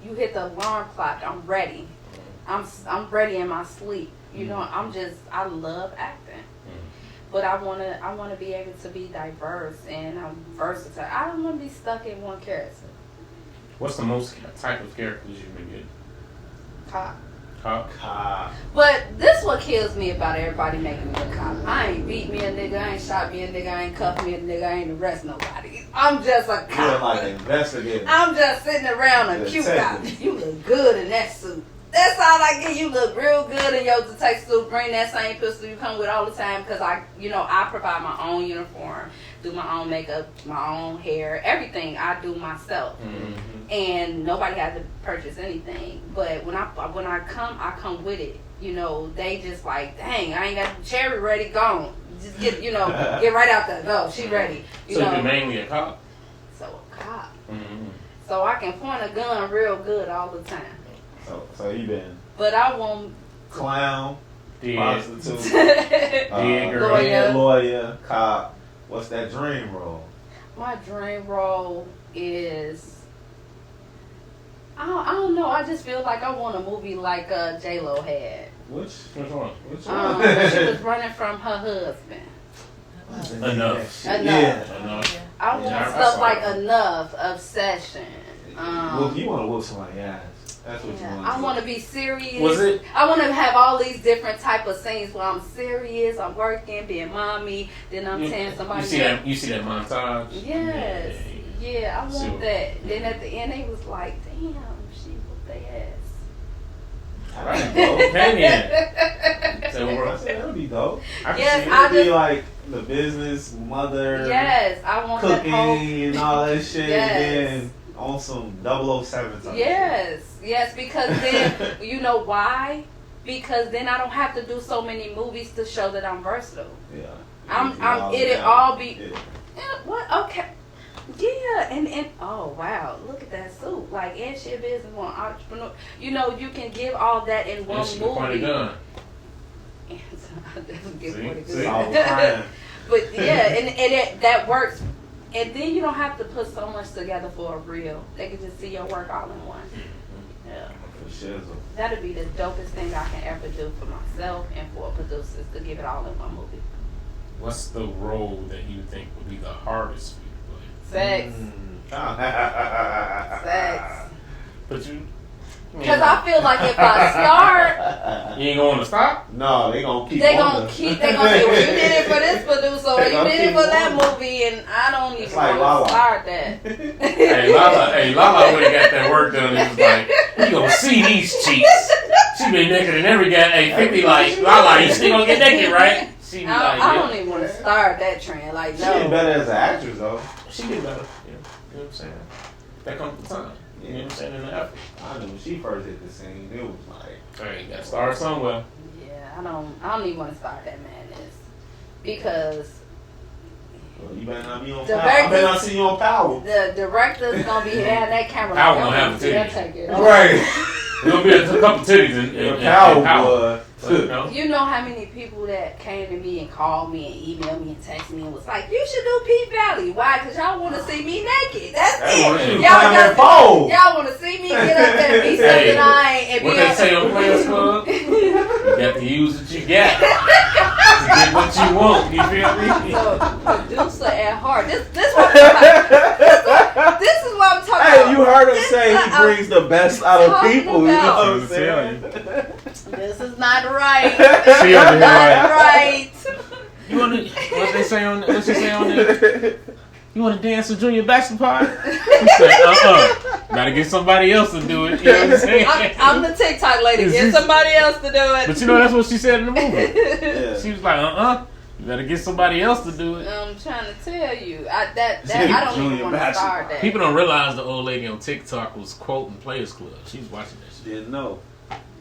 S4: you hit the alarm clock. I'm ready. I'm ready in my sleep. I love acting. But I wanna be able to be diverse and I'm versatile. I don't want to be stuck in one character.
S3: What's the most type of characters you've been getting? Cop.
S4: But this what kills me about everybody making me a cop. I ain't beat me a nigga, I ain't shot me a nigga, I ain't cuffed me a nigga, I ain't arrest nobody. I'm just a cop.
S2: You're like an investigator.
S4: I'm just sitting around a cute cop. You look good in that suit. That's all I get. You look real good in your detective suit. Bring that same pistol you come with all the time because I provide my own uniform, do my own makeup, my own hair, everything I do myself. Mm-hmm. And nobody has to purchase anything. But when I come with it. They just like, dang, I ain't got the Sherri ready, gone. Just get right out there, go. She ready.
S3: You're mainly a cop.
S4: So a cop.
S3: Mm-hmm.
S4: So I can point a gun real good all the time.
S2: So you been.
S4: But I won't.
S2: Clown, prostitute, lawyer, cop. What's that dream role?
S4: My dream role is. I don't know. I just feel like I want a movie like J-Lo had.
S2: Which
S3: one?
S4: She was running from her husband.
S3: Enough.
S4: Yeah. I want stuff like Enough, Obsession.
S2: Well, you want to whoop somebody's ass. That's what you want.
S4: I want to be serious.
S3: Was it?
S4: I want to have all these different type of scenes where I'm serious, I'm working, being mommy, then I'm telling somebody.
S3: You see that montage?
S4: Yes. Yeah, I want that. Then at the end, they was like, "Damn, she whooped their ass."
S2: All right, bro.
S3: Canyon.
S2: So that would be dope.
S4: Yes,
S2: I could be like the business mother.
S4: Yes, I want
S2: cooking
S4: that whole,
S2: and all that shit.
S4: Yes.
S2: And then on some 007 type.
S4: Yes, because then you know why? Because then I don't have to do so many movies to show that I'm versatile.
S2: Yeah.
S4: It'll all be. Yeah, what? Okay. Yeah, and oh wow, look at that suit. Like and shit business one entrepreneur. You can give all that in one movie.
S3: Point a gun.
S4: But yeah, and that works. And then you don't have to put so much together for a reel. They can just see your work all in one. Yeah.
S2: For sure.
S4: That'd be the dopest thing I can ever do for myself and for producers to give it all in one movie.
S3: What's the role that you think would be the hardest for you to
S4: play? Sex. Sex.
S3: But
S4: because I feel like if I start,
S3: you ain't going to stop.
S2: No, they gonna keep.
S4: They gonna say, well, you did it for this producer, or you did it for that movie, and I don't even want to start that.
S3: Hey, Lala would have got that work done. And was like, you gonna see these cheeks? She been naked in every guy. Hey, 50 like Lala, you still gonna get naked, right?
S4: I don't even want to start that trend. Like, no.
S2: She did better as an actress, though.
S3: She did better. Yeah. You know what I'm saying? That comes with time. You know what I'm saying? In the effort.
S2: I know when she first hit the scene, it was like,
S3: hey, you gotta start somewhere.
S4: Yeah, I don't even want to start that madness. because
S2: Well, you better not be on
S4: The
S2: power. I better
S4: Vegas-
S2: not see you on power.
S4: the director's gonna be having that camera.
S3: Power
S4: like,
S3: gonna have
S4: "Okay,
S3: titties."
S4: I'll take it.
S2: Right.
S3: There's gonna be a couple titties in
S2: Power,
S3: power.
S2: boy.
S3: You know?
S4: You know how many people that came to me and called me and emailed me and texted me and was like, "You should do P Valley." Why? Because y'all want to see me naked. That's it.
S2: Y'all that pole.
S4: Y'all want to see me get up there and be something I ain't and be
S3: What they say on Players Club? You got to use what you got to get what you want. You feel me?
S4: So, producer at heart. This what I'm talking about. This is what I'm talking about.
S2: Hey, you heard him
S4: This
S2: say
S4: is
S2: he
S4: what
S2: brings the best out of
S4: talking
S2: people. You know
S4: about.
S2: what I'm saying?
S4: This is not right.
S3: She over here
S4: Not
S3: like,
S4: right.
S3: you want to? What they say on? What she say on there? You want to dance a junior bachelor party? He said, Gotta get somebody else to do it. You know what I'm saying?
S4: I'm the TikTok lady. Get somebody else to do it.
S3: But you know that's what she said in the movie.
S2: Yeah.
S3: She was like, You better get somebody else to do it.
S4: I'm trying to tell you. I don't even
S2: Junior
S4: want to
S2: bachelor.
S4: start that.
S3: People don't realize the old lady on TikTok was quoting Players Club. She was watching that shit.
S2: Didn't know.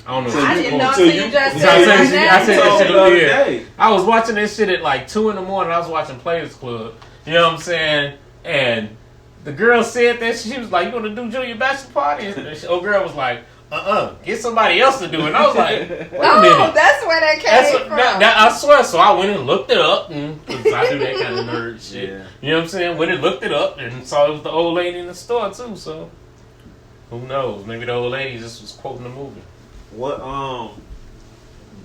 S3: I don't know.
S2: So
S3: if
S4: I
S3: she
S4: didn't know
S3: quoted-
S4: until you just
S3: You
S4: said
S3: know what I'm
S4: it.
S3: saying? I said that shit
S2: the other
S3: yeah.
S2: day.
S3: I was watching this shit at like 2 a.m. I was watching Players Club. You know what I'm saying? And the girl said that she was like, "You want to do junior bachelor party?" And the old girl was like, get somebody else to do it. And I was like, wait a minute.
S4: That's where that came
S3: That's what,
S4: from.
S3: I swear. So I went and looked it up, because I do that kind of nerd shit.
S2: Yeah.
S3: You know what I'm saying? Went and looked it up and saw it was the old lady in the store too. So who knows? Maybe the old lady just was quoting the movie.
S2: What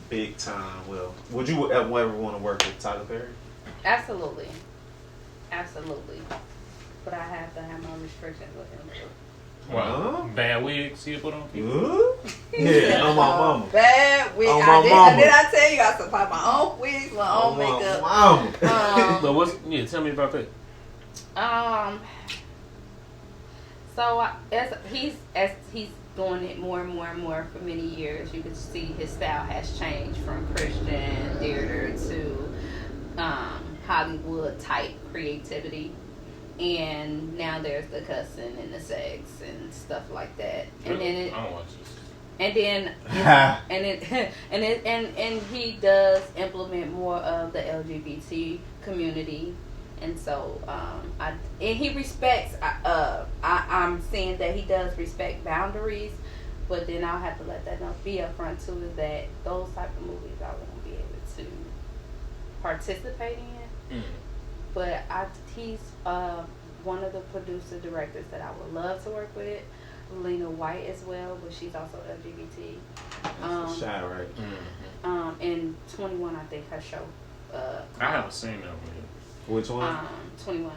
S2: big time? Well, would you ever want to work with Tyler Perry?
S4: Absolutely. But I have to have my restrictions with him.
S3: Wow. Bad wigs he put on people.
S2: Yeah, on my mama.
S4: Bad wig.
S2: On my
S4: Did
S2: mama.
S4: I tell you I supply my own wigs, my own makeup?
S2: Mama.
S3: But tell me about that.
S4: So as he's doing it more and more and more for many years, you can see his style has changed from Christian theater to Hollywood type creativity, and now there's the cussing and the sex and stuff like that. And then
S3: I don't watch this.
S4: and he does implement more of the LGBT community, and so he respects. I'm saying that he does respect boundaries, but then I'll have to let that be upfront too. Is that those type of movies I won't be able to participate in. But he's one of the producer directors that I would love to work with. Lena White as well, but she's also LGBT.
S2: That's a shot, right?
S4: And 21, I think her show.
S3: I haven't seen that one
S2: Which one?
S4: 21.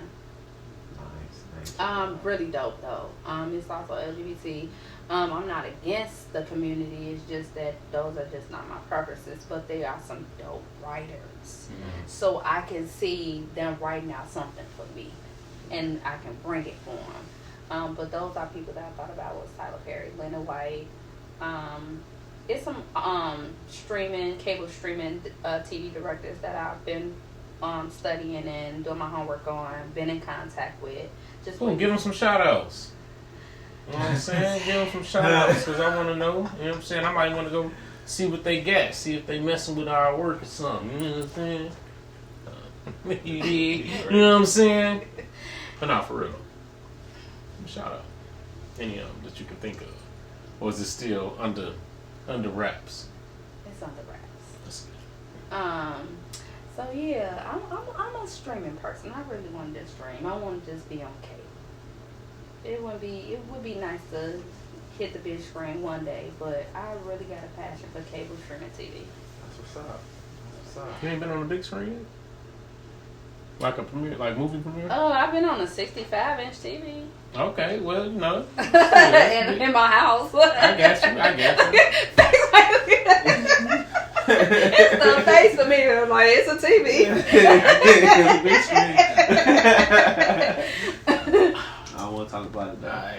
S2: Nice.
S4: Really dope though. It's also LGBT. I'm not against the community. It's just that those are just not my preferences. But they are some dope writers, so I can see them writing out something for me, and I can bring it for them. But those are people that I thought about was Tyler Perry, Lena White. It's some cable streaming TV directors that I've been studying and doing my homework on, been in contact with. Just
S3: give them some shout outs. You know what I'm saying? Give them some shout outs because I want to know. You know what I'm saying? I might want to go see what they got, see if they messing with our work or something. You know what I'm saying? You know what I'm saying? But not for real. Shout out. Any of them that you can think of. Or is it still under wraps?
S4: It's under wraps.
S3: That's good.
S4: So yeah, I'm a streaming person. I really want to just stream. I want to just be on cable. It would be nice to hit the big screen one day, but I really got a passion for cable streaming TV.
S2: That's what's up.
S3: You ain't been on the big screen yet? Like a premiere, like movie premiere?
S4: Oh, I've been on a 65-inch TV.
S3: Okay, well, you know.
S4: in my house.
S3: I got you.
S4: It's the face of me. I'm like, it's a TV.
S2: I don't want to talk about it now.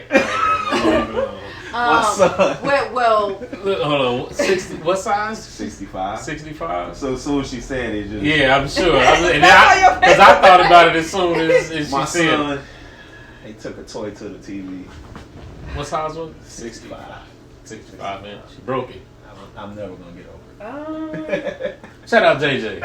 S3: My
S2: son.
S4: Well,
S3: hold on. 60, what size?
S2: 65.
S3: 65?
S2: So as soon as she said it, just
S3: Yeah, I'm sure. Because I thought about it as soon as she
S2: my
S3: said
S2: son,
S3: it.
S2: they took a toy to the TV.
S3: What size was it?
S2: 65.
S3: 65, man. She broke it.
S2: I'm never gonna get over it.
S3: Shout out JJ.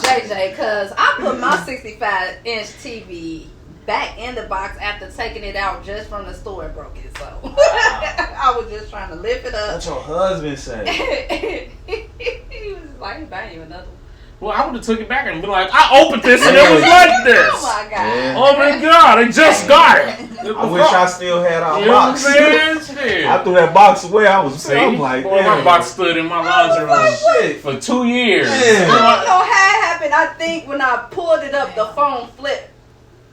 S4: about JJ, because I put my 65-inch TV back in the box after taking it out just from the store and broke it. So I was just trying to lift it up.
S2: What your husband say?
S4: He was like, buying you another one.
S3: Well, I would have took it back and been like, I opened this and it was like this.
S4: Oh my God.
S2: Yeah.
S3: Oh my God, I just got it.
S2: I wish I still had our
S3: You know what I'm
S2: box.
S3: saying? Shit.
S2: I threw that box away. I was
S3: See,
S2: I'm like,
S3: boy,
S2: damn.
S3: my box stood in my laundry room
S2: Shit.
S3: for 2 years.
S2: Yeah.
S4: I don't know how it happened. I think when I pulled it up, the phone flipped.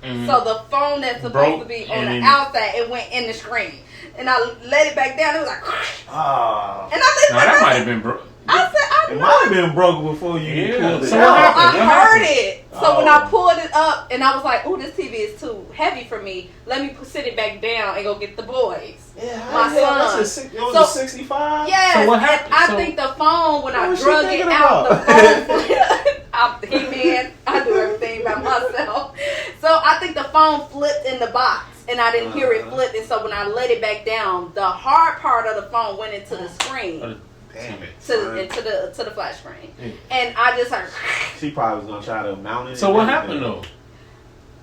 S3: Mhm.
S4: So the phone that's supposed
S3: Broke
S4: to be on
S3: and
S4: the
S3: then-
S4: outside, it went in the screen. And I let it back down. It was like,
S2: Ah.
S4: and I
S3: Now that might have been broke.
S4: I said, I
S2: It
S4: know.
S2: might have been broken before you
S3: Yeah.
S2: pulled it
S3: So
S2: out.
S3: what happened?
S4: I heard it. So when
S2: Oh.
S4: I pulled it up, and I was like, "Ooh, this TV is too heavy for me. Let me sit it back down and go get the boys."
S2: Yeah,
S4: My son.
S2: It was
S4: So-
S2: a 65?
S4: Yes,
S3: So what
S4: and
S3: happened?
S4: I
S3: So-
S4: think the phone, when I
S2: What was she
S4: drug it
S2: thinking
S4: out, the
S2: about?
S4: phone He-Man, I do everything by myself. So I think the phone flipped in the box, and I didn't hear it flip. And so when I let it back down, the hard part of the phone went into the screen,
S2: Damn it.
S4: into the flash screen,
S3: Yeah.
S4: and I just heard.
S2: She probably was going to try to mount it.
S3: So
S2: and
S3: what
S2: everything.
S3: happened though?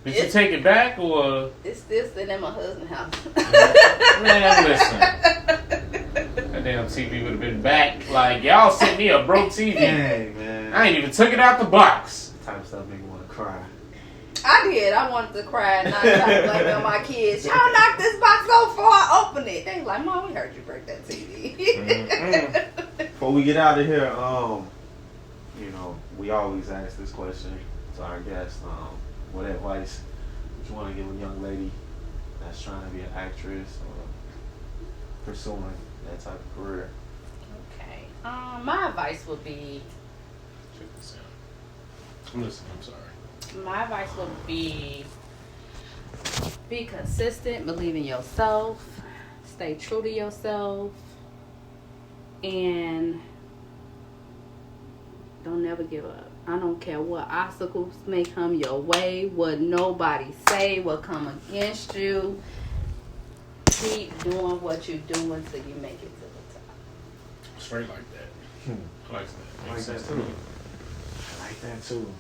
S3: Did you take it back or?
S4: It's still sitting in my husband's house.
S3: Man, listen. That damn TV would have been back. Like, y'all sent me a broke TV.
S2: Dang, man.
S3: I ain't even took it out the box.
S2: Type of stuff make you want to cry.
S4: I did. I wanted to cry and I tried to blame it on my kids. Y'all knocked this box over before I opened it. They like, Mom, we heard you break that TV.
S2: Before we get out of here, you know, we always ask this question to our guests. What advice would you want to give a young lady that's trying to be an actress or pursuing that type of career?
S4: Okay. My advice would be.
S3: Check this out. I'm listening. I'm sorry.
S4: My advice would be consistent, believe in yourself, stay true to yourself, and don't never give up. I don't care what obstacles may come your way, what nobody say, what come against you. Keep doing what you're doing till you make it to the top.
S3: Straight like that. I like that.
S2: I like
S3: Makes
S2: that
S3: sense to
S2: too.
S3: me.
S2: I like that too.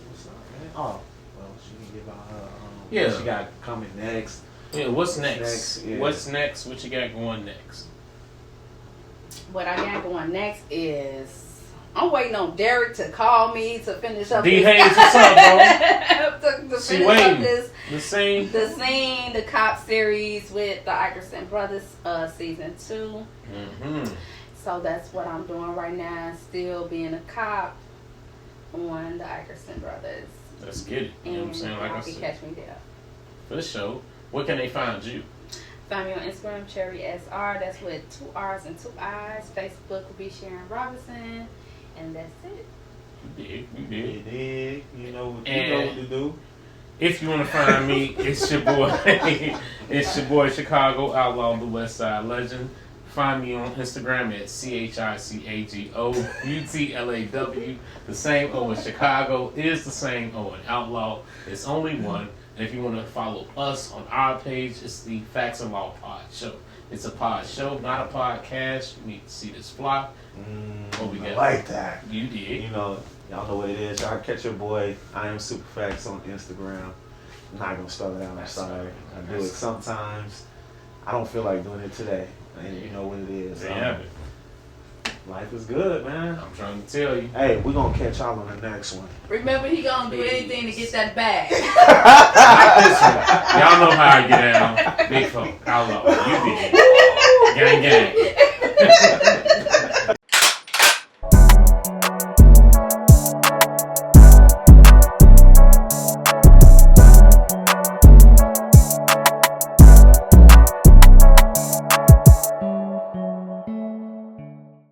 S2: What's up, man? Oh, well, she can give out her.
S3: Yeah.
S2: What she got coming next.
S3: Yeah, what's next?
S2: Next, yeah.
S3: What's next? What you got going next?
S4: What I got going next is I'm waiting on Derek to call me to finish up
S3: D.
S4: this.
S3: Hayes, what's up, bro?
S4: to
S3: She
S4: finish
S3: waiting.
S4: up this.
S3: The same.
S4: The cop series with the Ikerson Brothers, season 2.
S3: Mm-hmm.
S4: So that's what I'm doing right now. Still being a cop on the Ikerson Brothers.
S3: Let's get it. You know what I'm saying? Like
S4: y'all
S3: I
S4: can
S3: said.
S4: catch me there.
S3: For sure. Where can they find you?
S4: Find me on Instagram, Sherri SR. That's with 2 R's and 2 I's. Facebook will be Sharon Robinson. And that's it.
S3: You did. You
S2: You
S3: did.
S2: dig? You know what you
S3: And-
S2: know what to do.
S3: If you want to find me, it's your boy. It's your boy Chicago Outlaw, the West Side Legend. Find me on Instagram at CHICAGOUTLAW. The same O in Chicago is the same O in Outlaw. It's only one. And if you want to follow us on our page, it's the Facts and Law Pod Show. It's a pod show, not a podcast. You need to see this fly. What we
S2: I
S3: got?
S2: like that.
S3: You did.
S2: You know, y'all know what it is. Y'all catch your boy. I am Superfacts on Instagram. I'm not gonna spell it out. I'm sorry. I do it sometimes. I don't feel like doing it today. And you know what it is.
S3: Damn it.
S2: Life is good, man.
S3: I'm trying to tell you.
S2: Hey, we're gonna catch y'all on the next one.
S4: Remember, he gonna do anything to get that bag.
S3: Listen, y'all know how I get down. Big folk, outlaw. You did. Gang, gang.